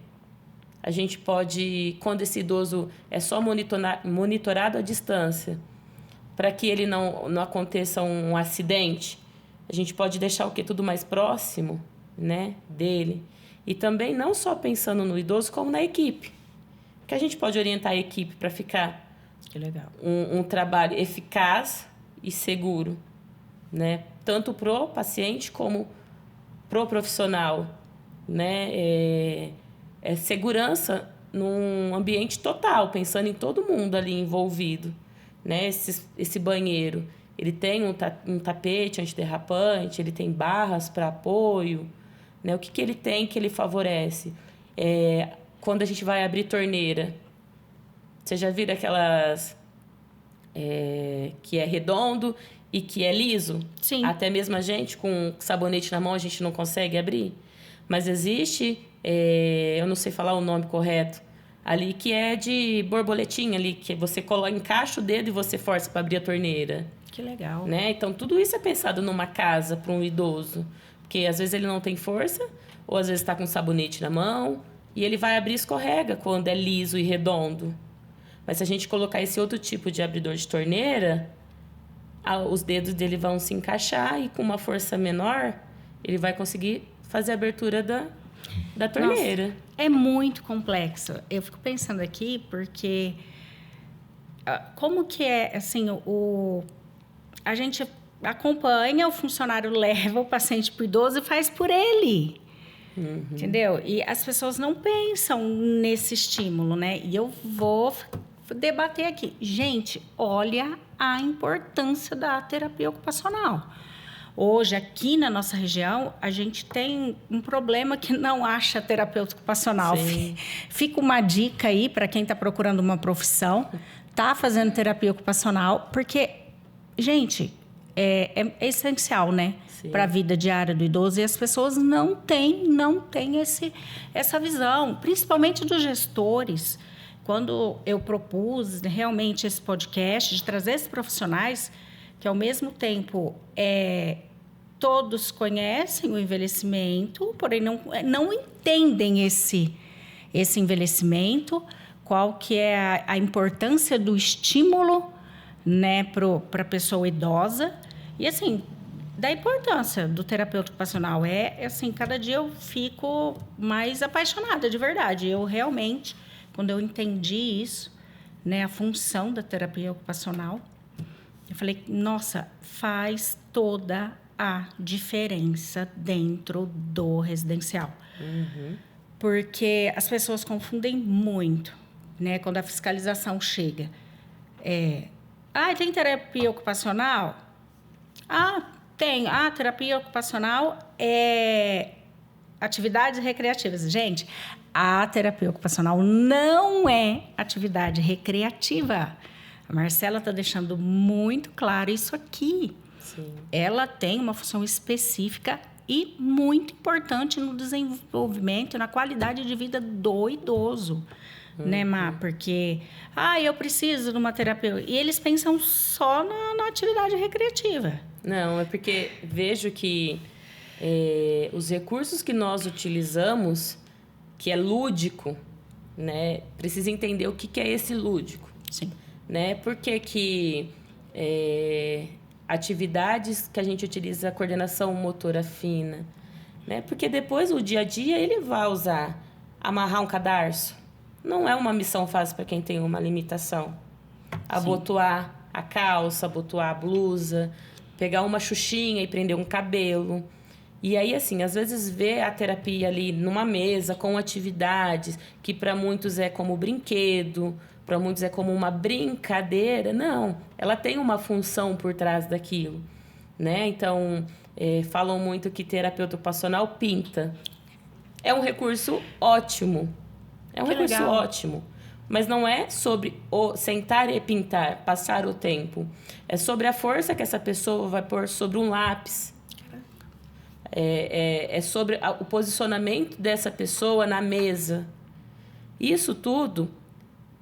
A gente pode, quando esse idoso é só monitorado à distância, para que ele não aconteça um acidente, a gente pode deixar o quê? Tudo mais próximo, né, dele. E também não só pensando no idoso, como na equipe. Que a gente pode orientar a equipe para ficar que legal. Um trabalho eficaz e seguro, né? Tanto pro paciente como pro profissional, né? Segurança num ambiente total, pensando em todo mundo ali envolvido, né? Esse banheiro, ele tem um tapete antiderrapante, ele tem barras para apoio, né? O que ele tem que ele favorece? Quando a gente vai abrir torneira, você já viu aquelas que é redondo e que é liso? Sim. Até mesmo a gente, com sabonete na mão, a gente não consegue abrir. Mas existe... eu não sei falar o nome correto, ali que é de borboletinha ali, que você encaixa o dedo e você força para abrir a torneira. Que legal. Né? Então, tudo isso é pensado numa casa para um idoso. Porque às vezes ele não tem força, ou às vezes está com sabonete na mão, e ele vai abrir e escorrega quando é liso e redondo. Mas se a gente colocar esse outro tipo de abridor de torneira, os dedos dele vão se encaixar e com uma força menor, ele vai conseguir fazer a abertura da torneira. Nossa, é muito complexo. Eu fico pensando aqui porque como que é assim a gente acompanha, o funcionário leva o paciente para o idoso e faz por ele. Uhum. Entendeu? E as pessoas não pensam nesse estímulo, né? E eu vou debater aqui. Gente, olha a importância da terapia ocupacional. Hoje, aqui na nossa região, a gente tem um problema que não acha terapeuta ocupacional. Sim. Fica uma dica aí para quem está procurando uma profissão, está fazendo terapia ocupacional, porque, gente, é essencial, né? Para a vida diária do idoso. E as pessoas não têm essa visão, principalmente dos gestores. Quando eu propus realmente esse podcast, de trazer esses profissionais que, ao mesmo tempo, todos conhecem o envelhecimento, porém não entendem esse envelhecimento, qual que é a importância do estímulo, né, para a pessoa idosa. E, assim, da importância do terapeuta ocupacional. Assim, cada dia eu fico mais apaixonada, de verdade. Eu realmente, quando eu entendi isso, né, a função da terapia ocupacional, eu falei, nossa, faz toda a diferença dentro do residencial. Uhum. Porque as pessoas confundem muito, né? Quando a fiscalização chega. Tem terapia ocupacional? Tem. A terapia ocupacional é atividades recreativas. Gente, a terapia ocupacional não é atividade recreativa. A Marcela está deixando muito claro isso aqui. Sim. Ela tem uma função específica e muito importante no desenvolvimento e na qualidade de vida do idoso. Né, Má? Porque, eu preciso de uma terapia. E eles pensam só na atividade recreativa. Não, é porque vejo que os recursos que nós utilizamos, que é lúdico, né? Precisa entender o que é esse lúdico. Sim. Né? Por que atividades que a gente utiliza a coordenação motora fina? Né? Porque depois, no dia a dia, ele vai usar amarrar um cadarço. Não é uma missão fácil para quem tem uma limitação. Abotoar a calça, abotoar a blusa, pegar uma xuxinha e prender um cabelo. E aí, assim, às vezes vê a terapia ali numa mesa com atividades que para muitos é como brinquedo, para muitos é como uma brincadeira. Não, ela tem uma função por trás daquilo, né? Então, falam muito que terapeuta ocupacional pinta. É um recurso ótimo. É um recurso legal. ótimo. Mas não é sobre sentar e pintar, passar o tempo. É sobre a força que essa pessoa vai pôr sobre um lápis. É sobre o posicionamento dessa pessoa na mesa. Isso tudo,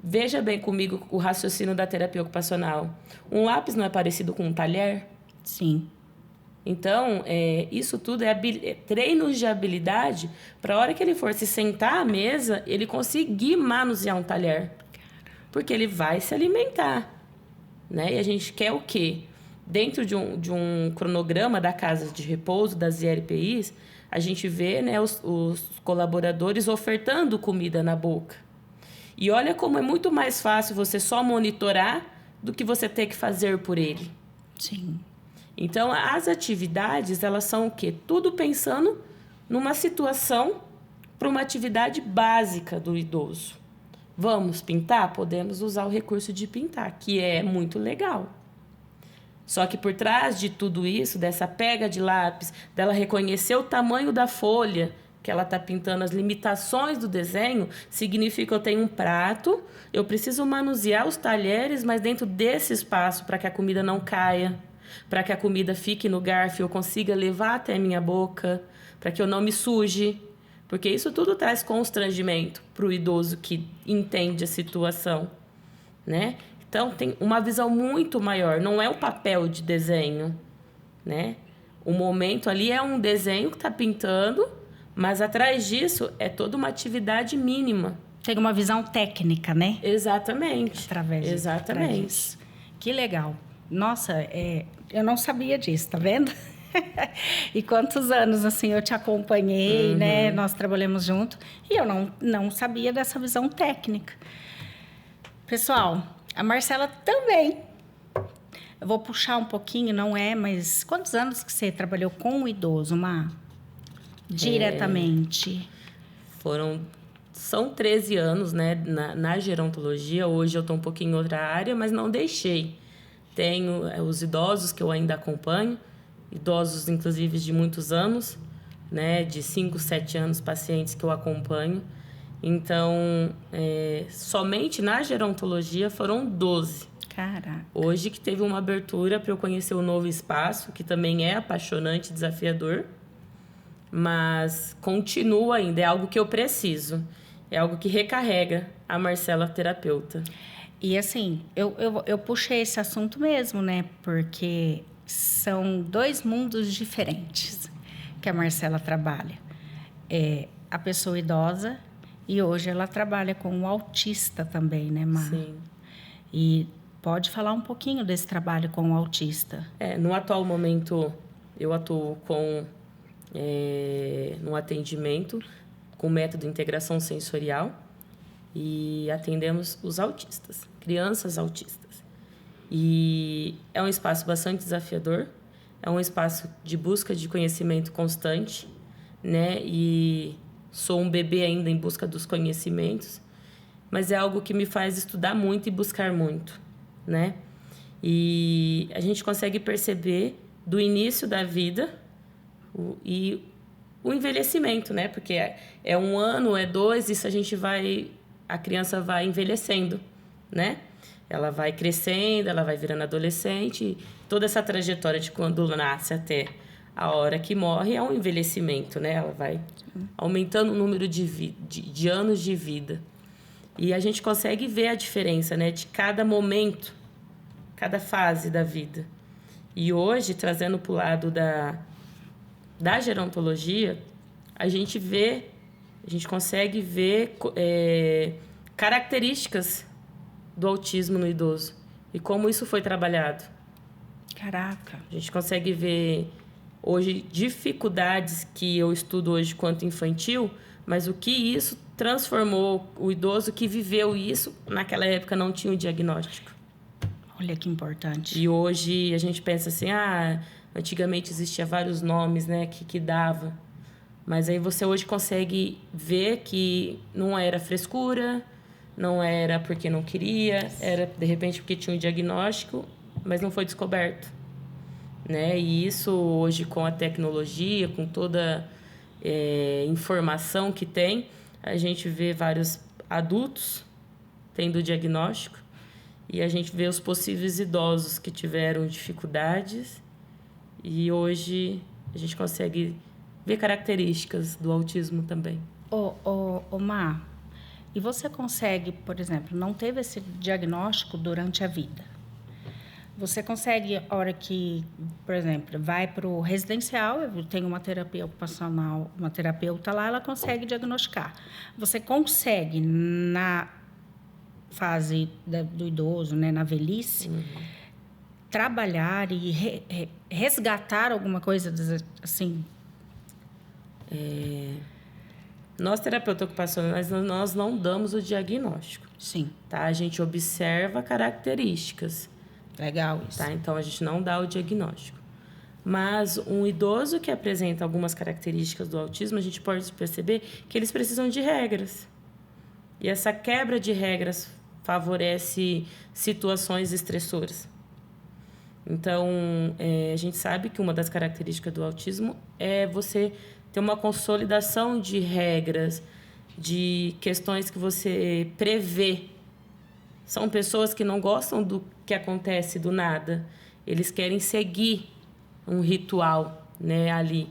veja bem comigo o raciocínio da terapia ocupacional. Um lápis não é parecido com um talher? Sim. Então, isso tudo é treinos de habilidade para a hora que ele for se sentar à mesa, ele conseguir manusear um talher. Porque ele vai se alimentar. Né? E a gente quer o quê? Dentro de um cronograma da casa de repouso, das IRPIs, a gente vê, né, os colaboradores ofertando comida na boca. E olha como é muito mais fácil você só monitorar do que você ter que fazer por ele. Sim. Então, as atividades, elas são o quê? Tudo pensando numa situação para uma atividade básica do idoso. Vamos pintar? Podemos usar o recurso de pintar, que é muito legal. Só que por trás de tudo isso, dessa pega de lápis, dela reconhecer o tamanho da folha que ela está pintando, as limitações do desenho, significa que eu tenho um prato, eu preciso manusear os talheres, mas dentro desse espaço, para que a comida não caia, para que a comida fique no garfo e eu consiga levar até a minha boca, para que eu não me suje. Porque isso tudo traz constrangimento para o idoso que entende a situação, né? Então, tem uma visão muito maior. Não é o papel de desenho, né? O momento ali é um desenho que está pintando, mas atrás disso é toda uma atividade mínima. Tem uma visão técnica, né? Exatamente. Através disso. Que legal. Nossa, eu não sabia disso, tá vendo? E quantos anos, assim, eu te acompanhei, né? Nós trabalhamos junto e eu não sabia dessa visão técnica. Pessoal, a Marcela também. Eu vou puxar um pouquinho, mas quantos anos que você trabalhou com o idoso, Má? Diretamente. São 13 anos, né, na gerontologia. Hoje eu estou um pouquinho em outra área, mas não deixei. Tenho os idosos que eu ainda acompanho, idosos, inclusive, de muitos anos, né, de 5, 7 anos, pacientes que eu acompanho. Então, somente na gerontologia foram 12. Caraca. Hoje que teve uma abertura para eu conhecer um novo espaço, que também é apaixonante, desafiador, mas continua ainda, é algo que eu preciso, é algo que recarrega a Marcela terapeuta. E assim, eu puxei esse assunto mesmo, né? Porque são 2 mundos diferentes que a Marcela trabalha. A pessoa idosa e hoje ela trabalha com o autista também, né, Má? Sim. E pode falar um pouquinho desse trabalho com o autista? No atual momento, eu atuo no atendimento com método de integração sensorial e atendemos os autistas, crianças autistas. E é um espaço bastante desafiador, é um espaço de busca de conhecimento constante, né? E sou um bebê ainda em busca dos conhecimentos, mas é algo que me faz estudar muito e buscar muito, né? E a gente consegue perceber do início da vida e o envelhecimento, né? Porque é 1 ano, é 2, isso a criança vai envelhecendo, né? Ela vai crescendo, ela vai virando adolescente. Toda essa trajetória de quando nasce até a hora que morre é um envelhecimento, né? Ela vai aumentando o número de anos de vida. E a gente consegue ver a diferença, né? De cada momento, cada fase da vida. E hoje, trazendo para o lado da gerontologia, a gente consegue ver características do autismo no idoso e como isso foi trabalhado. Caraca! A gente consegue ver hoje dificuldades que eu estudo hoje quanto infantil, mas o que isso transformou o idoso que viveu isso, naquela época não tinha o diagnóstico. Olha que importante. E hoje a gente pensa assim, antigamente existia vários nomes, né, que dava. Mas aí você hoje consegue ver que não era frescura, não era porque não queria, era de repente porque tinha um diagnóstico, mas não foi descoberto, né? E isso hoje com a tecnologia, com toda informação que tem, a gente vê vários adultos tendo diagnóstico e a gente vê os possíveis idosos que tiveram dificuldades e hoje a gente consegue ver características do autismo também. Má, e você consegue, por exemplo, não teve esse diagnóstico durante a vida. Você consegue, a hora que, por exemplo, vai para o residencial, tem uma terapia ocupacional, uma terapeuta lá, ela consegue diagnosticar. Você consegue, na fase do idoso, né, na velhice, trabalhar e resgatar alguma coisa assim? Nós, terapeutas ocupacionais, nós não damos o diagnóstico. Sim. Tá? A gente observa características. Legal isso. Tá? Então, a gente não dá o diagnóstico. Mas um idoso que apresenta algumas características do autismo, a gente pode perceber que eles precisam de regras. E essa quebra de regras favorece situações estressoras. Então, a gente sabe que uma das características do autismo é você ter uma consolidação de regras, de questões que você prevê. São pessoas que não gostam do que acontece do nada. Eles querem seguir um ritual, né, ali.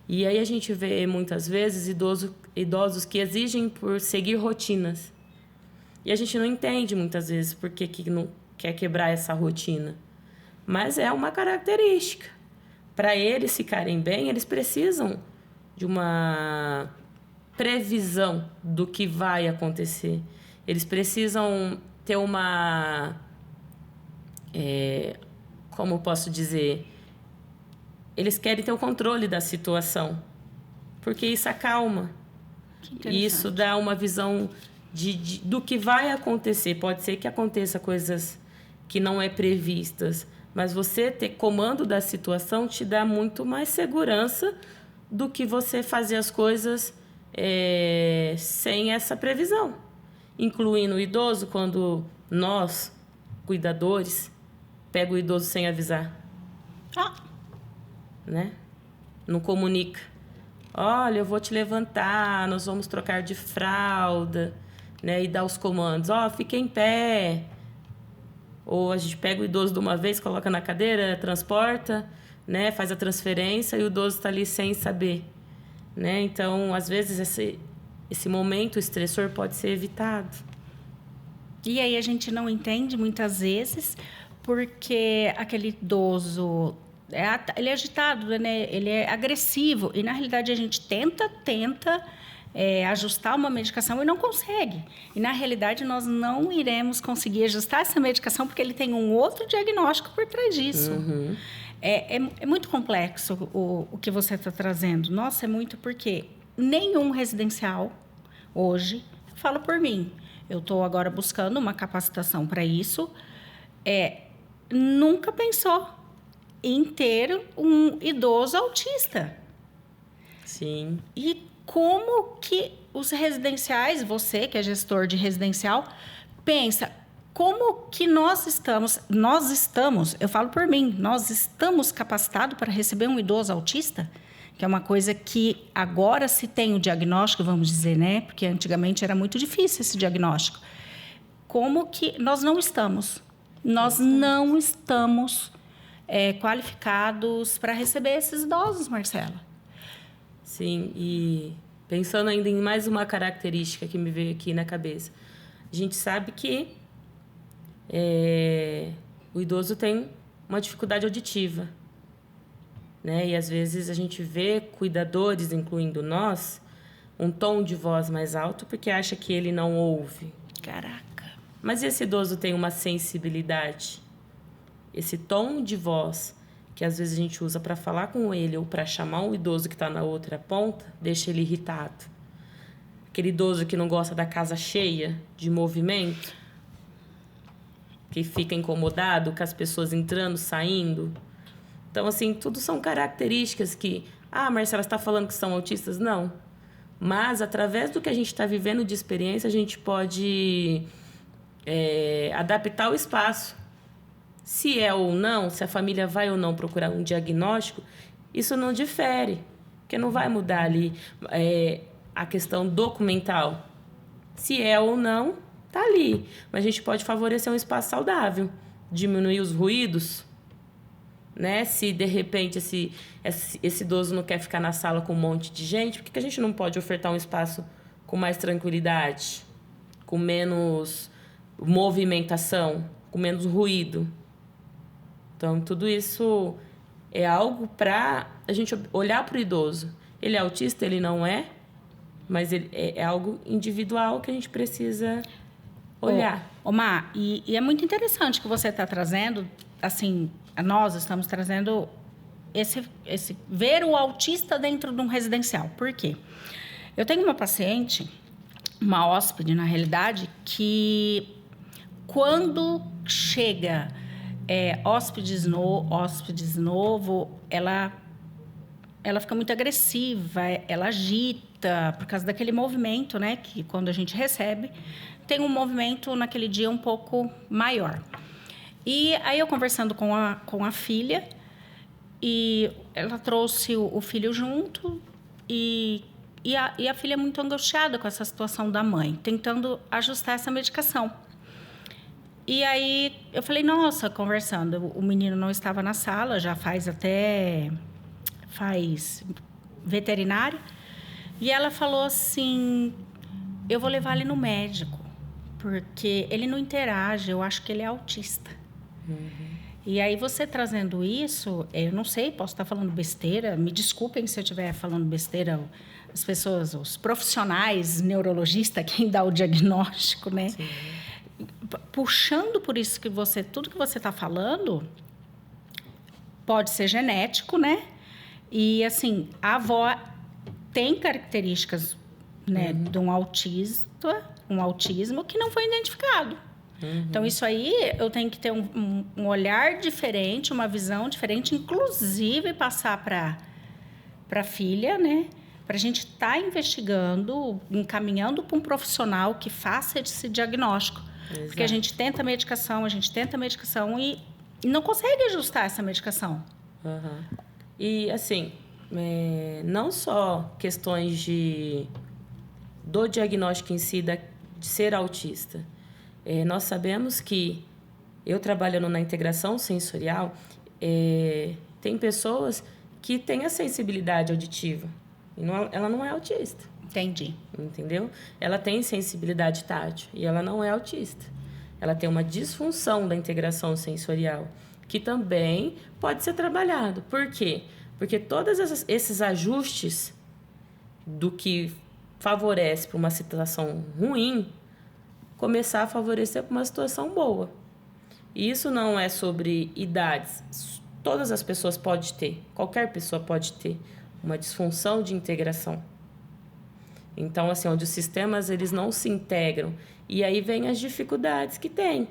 E aí a gente vê, muitas vezes, idosos que exigem por seguir rotinas. E a gente não entende, muitas vezes, por que não quer quebrar essa rotina. Mas é uma característica. Para eles ficarem bem, eles precisam de uma previsão do que vai acontecer. Eles precisam ter uma... como posso dizer? Eles querem ter o controle da situação, porque isso acalma. E isso dá uma visão do que vai acontecer. Pode ser que aconteça coisas que não é previstas, mas você ter comando da situação te dá muito mais segurança do que você fazer as coisas sem essa previsão. Incluindo o idoso, quando nós, cuidadores, pega o idoso sem avisar. Né? Não comunica. Olha, eu vou te levantar, nós vamos trocar de fralda, né? E dar os comandos. Fica em pé. Ou a gente pega o idoso de uma vez, coloca na cadeira, transporta, né? Faz a transferência e o idoso está ali sem saber, né? Então, às vezes, esse momento estressor pode ser evitado. E aí a gente não entende, muitas vezes, porque aquele idoso... ele é agitado, né? Ele é agressivo. E, na realidade, a gente tenta ajustar uma medicação e não consegue. E, na realidade, nós não iremos conseguir ajustar essa medicação porque ele tem um outro diagnóstico por trás disso. Uhum. É muito complexo o que você está trazendo. Nossa, é muito porque nenhum residencial hoje, fala por mim, eu estou agora buscando uma capacitação para isso, nunca pensou em ter um idoso autista. Sim. E como que os residenciais, você que é gestor de residencial, pensa como que nós estamos, eu falo por mim, nós estamos capacitados para receber um idoso autista? Que é uma coisa que agora se tem o diagnóstico, vamos dizer, né? Porque antigamente era muito difícil esse diagnóstico. Como que nós não estamos? Nós não estamos qualificados para receber esses idosos, Marcela. Sim, e pensando ainda em mais uma característica que me veio aqui na cabeça. A gente sabe que o idoso tem uma dificuldade auditiva, né? E às vezes a gente vê cuidadores, incluindo nós, um tom de voz mais alto porque acha que ele não ouve. Caraca. Mas esse idoso tem uma sensibilidade. Esse tom de voz que às vezes a gente usa para falar com ele ou para chamar um idoso que está na outra ponta, deixa ele irritado. Aquele idoso que não gosta da casa cheia, de movimento, que fica incomodado com as pessoas entrando, saindo. Então, assim, tudo são características que... Marcela, você está falando que são autistas? Não. Mas, através do que a gente está vivendo de experiência, a gente pode adaptar o espaço. Se é ou não, se a família vai ou não procurar um diagnóstico, isso não difere, porque não vai mudar ali a questão documental. Se é ou não, tá ali. Mas a gente pode favorecer um espaço saudável, diminuir os ruídos, né? Se, de repente, esse idoso não quer ficar na sala com um monte de gente, por que a gente não pode ofertar um espaço com mais tranquilidade, com menos movimentação, com menos ruído? Então, tudo isso é algo para a gente olhar para o idoso. Ele é autista? Ele não é, mas é algo individual que a gente precisa olhar. Má, e é muito interessante que você está trazendo, assim, nós estamos trazendo esse ver o autista dentro de um residencial. Por quê? Eu tenho uma paciente, uma hóspede, na realidade, que quando chega hóspedes novo, ela fica muito agressiva, ela agita, por causa daquele movimento, né? Que quando a gente recebe, tem um movimento naquele dia um pouco maior. E aí eu conversando com a filha, e ela trouxe o filho junto, e a filha é muito angustiada com essa situação da mãe, tentando ajustar essa medicação. E aí eu falei, nossa, conversando, o menino não estava na sala, já faz veterinário, e ela falou assim, eu vou levar ele no médico, porque ele não interage, eu acho que ele é autista. E aí você trazendo isso, eu não sei, posso estar falando besteira, me desculpem se eu estiver falando besteira, as pessoas, os profissionais, neurologistas, quem dá o diagnóstico, né? Sim. Puxando por isso que tudo que você está falando, pode ser genético, né? E assim, a avó tem características, né, de um autismo que não foi identificado. Então, isso aí, eu tenho que ter um olhar diferente, uma visão diferente, inclusive passar para a filha, né? Para a gente estar investigando, encaminhando para um profissional que faça esse diagnóstico. Exato. Porque a gente tenta medicação e não consegue ajustar essa medicação. E, assim, não só questões do diagnóstico em si, de ser autista. Nós sabemos que, eu trabalhando na integração sensorial, tem pessoas que têm a sensibilidade auditiva. E ela não é autista. Entendi. Entendeu? Ela tem sensibilidade tátil e ela não é autista. Ela tem uma disfunção da integração sensorial, que também pode ser trabalhado. Por quê? Porque todos esses ajustes do que favorece para uma situação ruim, começar a favorecer para uma situação boa. E isso não é sobre idades. Todas as pessoas podem ter, qualquer pessoa pode ter uma disfunção de integração. Então, assim, onde os sistemas eles não se integram. E aí vem as dificuldades que tem,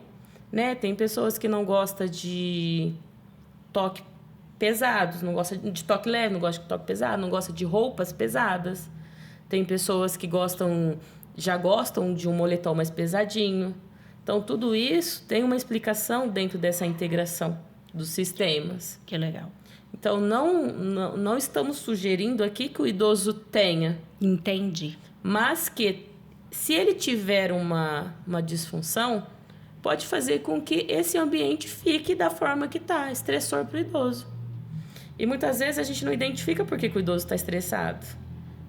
né? Tem pessoas que não gostam de toque pesado, não gostam de toque leve, não gostam de toque pesado, não gostam de roupas pesadas. Tem pessoas que já gostam de um moletom mais pesadinho. Então, tudo isso tem uma explicação dentro dessa integração dos sistemas. Que legal. Então, não estamos sugerindo aqui que o idoso tenha. Entendi. Mas que, se ele tiver uma disfunção, pode fazer com que esse ambiente fique da forma que está, estressor para o idoso. E muitas vezes a gente não identifica por que o idoso está estressado.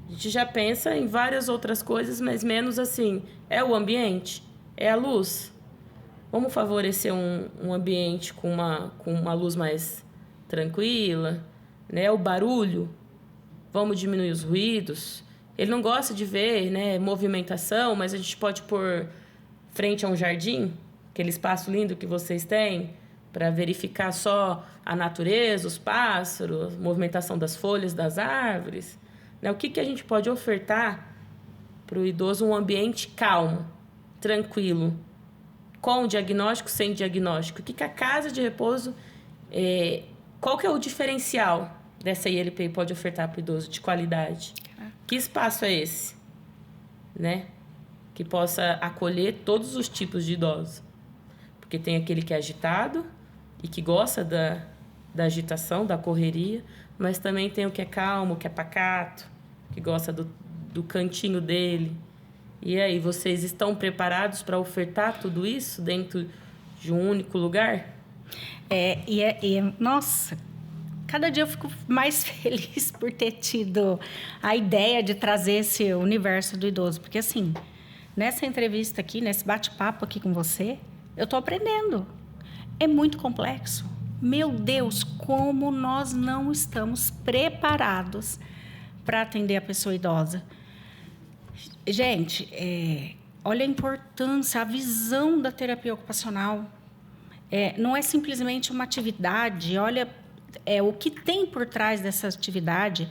A gente já pensa em várias outras coisas, mas menos assim, é o ambiente, é a luz. Vamos favorecer um ambiente com uma luz mais tranquila, né? O barulho, vamos diminuir os ruídos. Ele não gosta de ver, né, movimentação, mas a gente pode pôr frente a um jardim, aquele espaço lindo que vocês têm, para verificar só a natureza, os pássaros, a movimentação das folhas das árvores. Né? O que a gente pode ofertar para o idoso? Um ambiente calmo, tranquilo, com diagnóstico, sem diagnóstico. O que a casa de repouso... qual que é o diferencial dessa ILPI pode ofertar para o idoso de qualidade? Que espaço é esse? Né? Que possa acolher todos os tipos de idosos. Porque tem aquele que é agitado e que gosta da agitação, da correria, mas também tem o que é calmo, que é pacato, que gosta do cantinho dele. E aí, vocês estão preparados para ofertar tudo isso dentro de um único lugar? Nossa, cada dia eu fico mais feliz por ter tido a ideia de trazer esse universo do idoso. Porque, assim, nessa entrevista aqui, nesse bate-papo aqui com você, eu estou aprendendo. É muito complexo. Meu Deus, como nós não estamos preparados para atender a pessoa idosa. Gente, olha a importância, a visão da terapia ocupacional. Não é simplesmente uma atividade, olha o que tem por trás dessa atividade.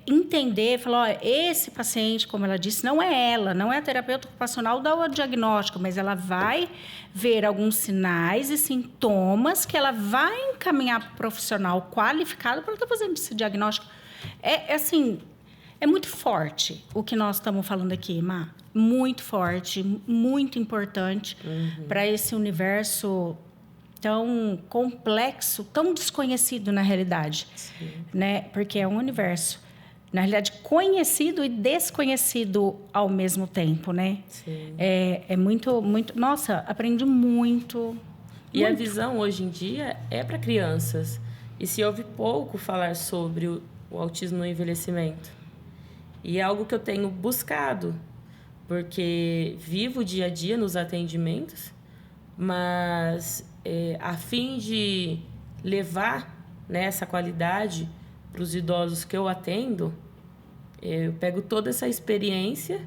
Entender, falar, esse paciente, como ela disse, não é a terapeuta ocupacional dá o diagnóstico, mas ela vai ver alguns sinais e sintomas que ela vai encaminhar para o profissional qualificado para estar fazendo esse diagnóstico. Assim, é muito forte o que nós estamos falando aqui, Má. Muito forte, muito importante para esse universo tão complexo, tão desconhecido na realidade. Sim. Né? Porque é um universo, na realidade, conhecido e desconhecido ao mesmo tempo, né? Sim. É muito, muito... Nossa, aprendi muito. E a visão, hoje em dia, é para crianças. E se ouve pouco falar sobre o autismo no envelhecimento. E é algo que eu tenho buscado, porque vivo o dia a dia nos atendimentos, mas a fim de levar, né, essa qualidade para os idosos que eu atendo, eu pego toda essa experiência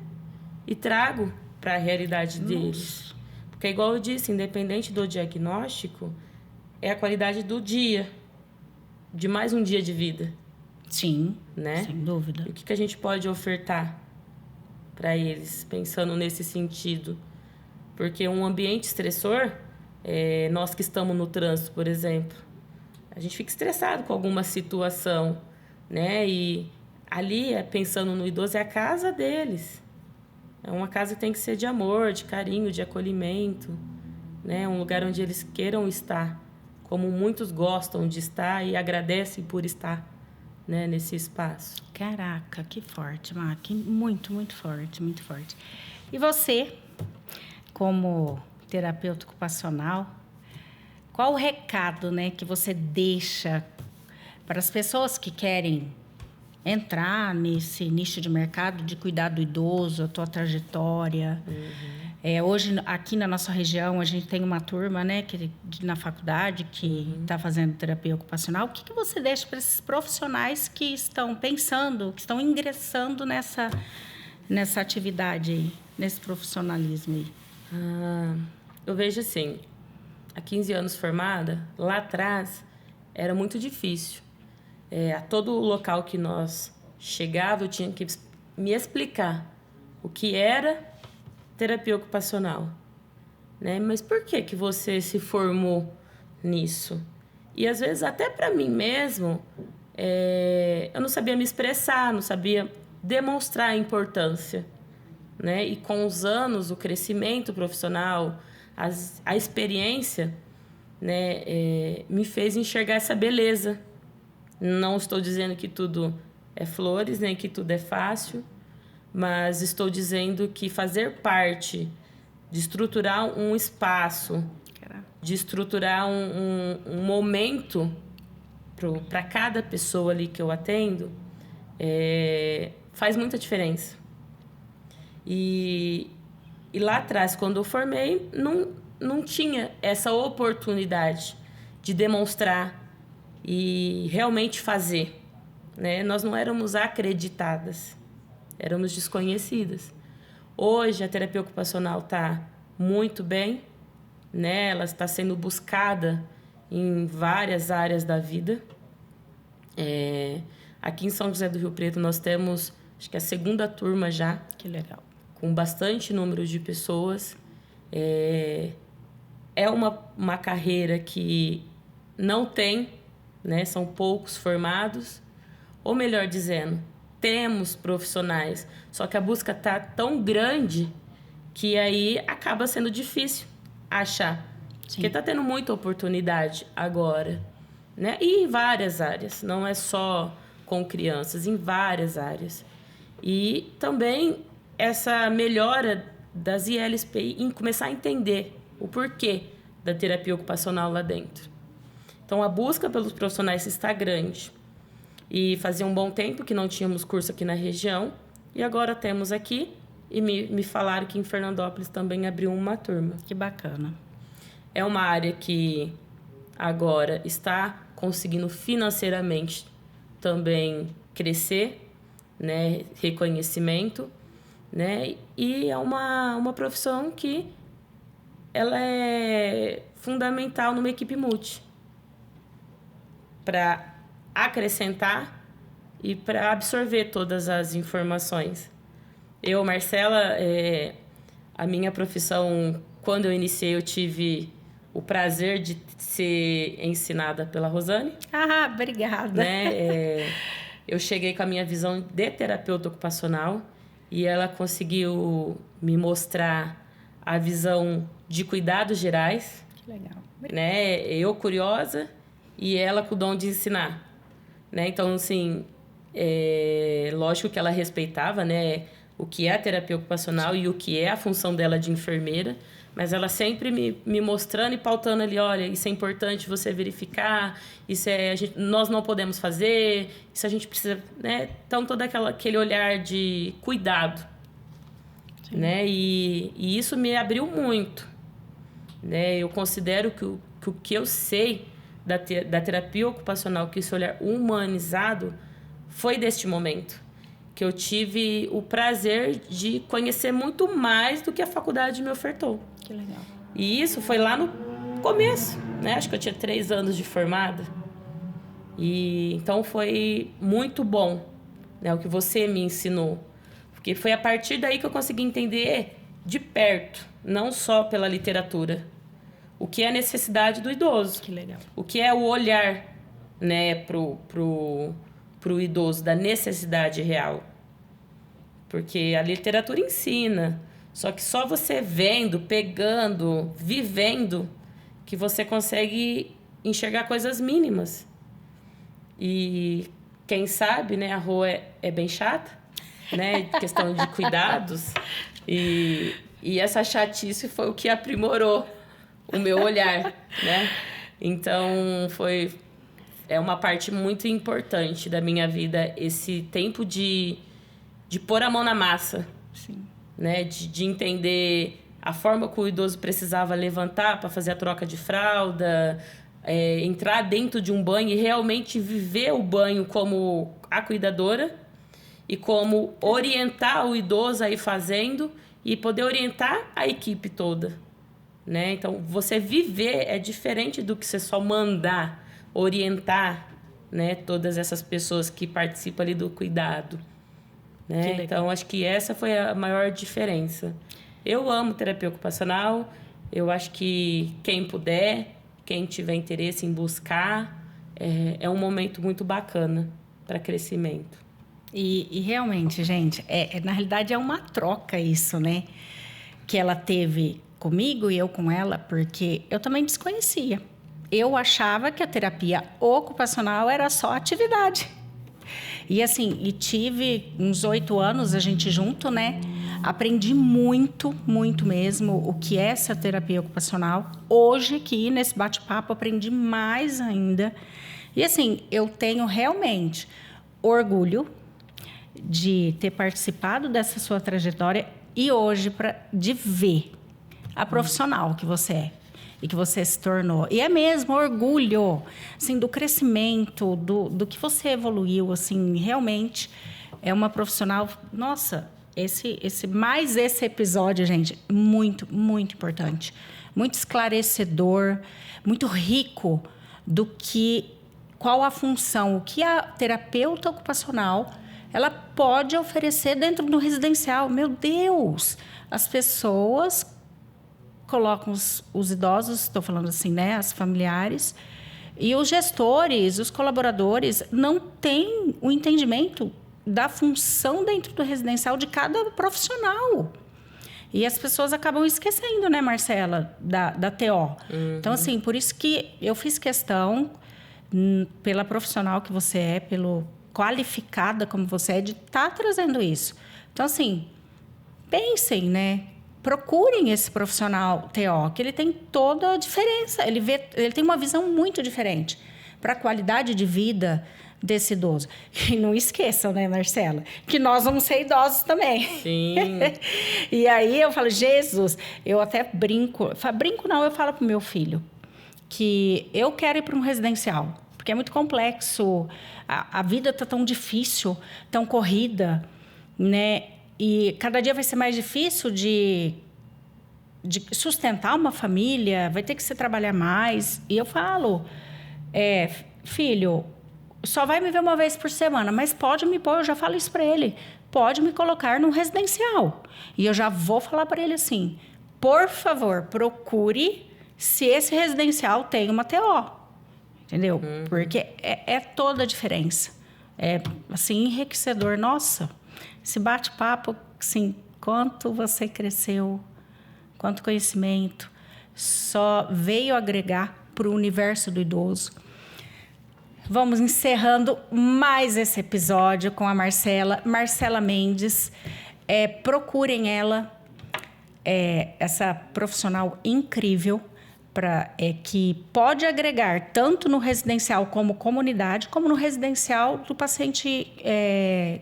e trago para a realidade deles. Porque, igual eu disse, independente do diagnóstico, é a qualidade do dia, de mais um dia de vida. Sim, né? Sem dúvida. E o que a gente pode ofertar para eles, pensando nesse sentido? Porque um ambiente estressor, nós que estamos no trânsito, por exemplo, a gente fica estressado com alguma situação, né? E ali, pensando no idoso, é a casa deles. É uma casa que tem que ser de amor, de carinho, de acolhimento, né? Um lugar onde eles queiram estar, como muitos gostam de estar e agradecem por estar, né, nesse espaço. Caraca, que forte, Má. Muito, muito forte, muito forte. E você, como terapeuta ocupacional, qual o recado, né, que você deixa para as pessoas que querem entrar nesse nicho de mercado de cuidar do idoso, a tua trajetória? Hoje, aqui na nossa região, a gente tem uma turma, né, na faculdade que está fazendo terapia ocupacional. O que você deixa para esses profissionais que estão pensando, que estão ingressando nessa atividade aí, nesse profissionalismo aí? Eu vejo assim, há 15 anos formada, lá atrás era muito difícil. A todo local que nós chegava, eu tinha que me explicar o que era terapia ocupacional, né? Mas por que você se formou nisso? E às vezes até para mim mesmo, eu não sabia me expressar, não sabia demonstrar a importância, né? E com os anos, o crescimento profissional, a experiência, né, me fez enxergar essa beleza. Não estou dizendo que tudo é flores, nem que tudo é fácil, mas estou dizendo que fazer parte de estruturar um espaço, de estruturar um momento para cada pessoa ali que eu atendo, faz muita diferença. E lá atrás, quando eu formei, não tinha essa oportunidade de demonstrar e realmente fazer, né? Nós não éramos acreditadas, éramos desconhecidas. Hoje, a terapia ocupacional está muito bem, né? Ela está sendo buscada em várias áreas da vida. Aqui em São José do Rio Preto, nós temos, acho que a 2ª turma já. Que legal. Com bastante número de pessoas. É uma carreira que não tem, né? São poucos formados. Ou melhor dizendo, temos profissionais, só que a busca está tão grande que aí acaba sendo difícil achar. Sim. Porque está tendo muita oportunidade agora, né? E em várias áreas, não é só com crianças, em várias áreas. E também essa melhora das ILSPI em começar a entender o porquê da terapia ocupacional lá dentro. Então, a busca pelos profissionais está grande. E fazia um bom tempo que não tínhamos curso aqui na região, e agora temos aqui, e me falaram que em Fernandópolis também abriu uma turma. Que bacana. É uma área que agora está conseguindo financeiramente também crescer, né? Reconhecimento, né? E é uma profissão que ela é fundamental numa equipe multi para acrescentar e para absorver todas as informações. Eu, Marcela, a minha profissão, quando eu iniciei, eu tive o prazer de ser ensinada pela Rosane. Ah, obrigada. Né? Eu cheguei com a minha visão de terapeuta ocupacional e ela conseguiu me mostrar a visão de cuidados gerais. Que legal. Né? Eu curiosa e ela com o dom de ensinar. Né? Então, assim, lógico que ela respeitava, né, o que é a terapia ocupacional e o que é a função dela de enfermeira, mas ela sempre me mostrando e pautando ali, olha, isso é importante você verificar, isso nós não podemos fazer, isso a gente precisa, né? Então, todo aquele olhar de cuidado, né? E isso me abriu muito, né? Eu considero que o que eu sei da terapia ocupacional, que esse olhar humanizado, foi deste momento. Que eu tive o prazer de conhecer muito mais do que a faculdade me ofertou. Que legal. E isso foi lá no começo, né? Acho que eu tinha 3 anos de formada. E então foi muito bom, né, o que você me ensinou. Porque foi a partir daí que eu consegui entender de perto, não só pela literatura, o que é a necessidade do idoso. Que legal. O que é o olhar, né, pro idoso, da necessidade real. Porque a literatura ensina, só que só você vendo, pegando, vivendo, que você consegue enxergar coisas mínimas. E quem sabe, né, a rua é bem chata, né, questão de cuidados. E essa chatice foi o que aprimorou o meu olhar, né? Então, é uma parte muito importante da minha vida, esse tempo de pôr a mão na massa. Sim. Né? De entender a forma que o idoso precisava levantar para fazer a troca de fralda, entrar dentro de um banho e realmente viver o banho como a cuidadora e como orientar o idoso a ir fazendo e poder orientar a equipe toda. Né? Então, você viver é diferente do que você só mandar, orientar, né, todas essas pessoas que participam ali do cuidado. Né? Então, acho que essa foi a maior diferença. Eu amo terapia ocupacional. Eu acho que quem puder, quem tiver interesse em buscar, é um momento muito bacana para crescimento. E realmente, gente, na realidade é uma troca isso, né? Que ela teve comigo e eu com ela, porque eu também desconhecia. Eu achava que a terapia ocupacional era só atividade. E assim, tive uns 8 anos a gente junto, né? Aprendi muito, muito mesmo o que é essa terapia ocupacional. Hoje aqui, nesse bate-papo, aprendi mais ainda. E assim, eu tenho realmente orgulho de ter participado dessa sua trajetória e hoje de ver a profissional que você é e que você se tornou. E é mesmo orgulho, assim, do crescimento, do que você evoluiu, assim, realmente é uma profissional. Nossa, esse episódio, gente, muito, muito importante, muito esclarecedor, muito rico qual a função, o que a terapeuta ocupacional ela pode oferecer dentro do residencial. Meu Deus! As pessoas colocam os idosos, estou falando assim, né? As familiares, e os gestores, os colaboradores, não têm o entendimento da função dentro do residencial de cada profissional. E as pessoas acabam esquecendo, né, Marcela, da TO. Uhum. Então, assim, por isso que eu fiz questão, pela profissional que você é, pelo qualificada como você é, de estar trazendo isso. Então, assim, pensem, né? Procurem esse profissional TO, que ele tem toda a diferença. Ele tem uma visão muito diferente para a qualidade de vida desse idoso. E não esqueçam, né, Marcela, que nós vamos ser idosos também. Sim. E aí eu falo, Jesus, eu até brinco. Brinco não, eu falo pro meu filho que eu quero ir para um residencial, porque é muito complexo, a vida tá tão difícil, tão corrida, né? E cada dia vai ser mais difícil de sustentar uma família, vai ter que se trabalhar mais. E eu falo, filho, só vai me ver uma vez por semana, mas pode me pôr, eu já falo isso para ele, pode me colocar num residencial. E eu já vou falar para ele assim, por favor, procure se esse residencial tem uma TO. Entendeu? Uhum. Porque é toda a diferença. É, assim, enriquecedor. Nossa, esse bate-papo, assim, quanto você cresceu, quanto conhecimento, só veio agregar para o universo do idoso. Vamos encerrando mais esse episódio com a Marcela Mendes. Procurem ela, essa profissional incrível, que pode agregar tanto no residencial como comunidade, como no residencial do paciente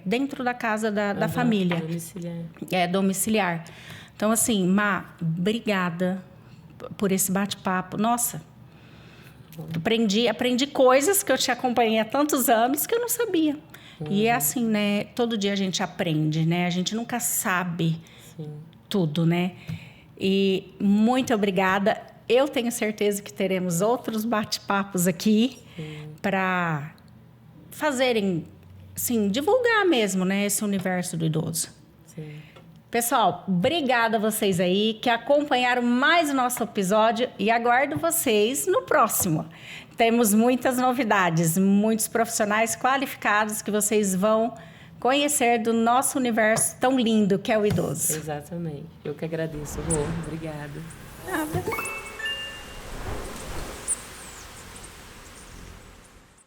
dentro da casa da família. Domiciliar. Domiciliar. Então, assim, Má, obrigada por esse bate-papo. Nossa, aprendi coisas que eu te acompanhei há tantos anos que eu não sabia. Uhum. E é assim, né? Todo dia a gente aprende, né? A gente nunca sabe tudo, né? E muito obrigada. Eu tenho certeza que teremos outros bate-papos aqui para fazerem, assim, divulgar mesmo, né, esse universo do idoso. Sim. Pessoal, obrigada a vocês aí que acompanharam mais o nosso episódio e aguardo vocês no próximo. Temos muitas novidades, muitos profissionais qualificados que vocês vão conhecer do nosso universo tão lindo que é o idoso. Exatamente. Eu que agradeço, Rô. Obrigada. Nada.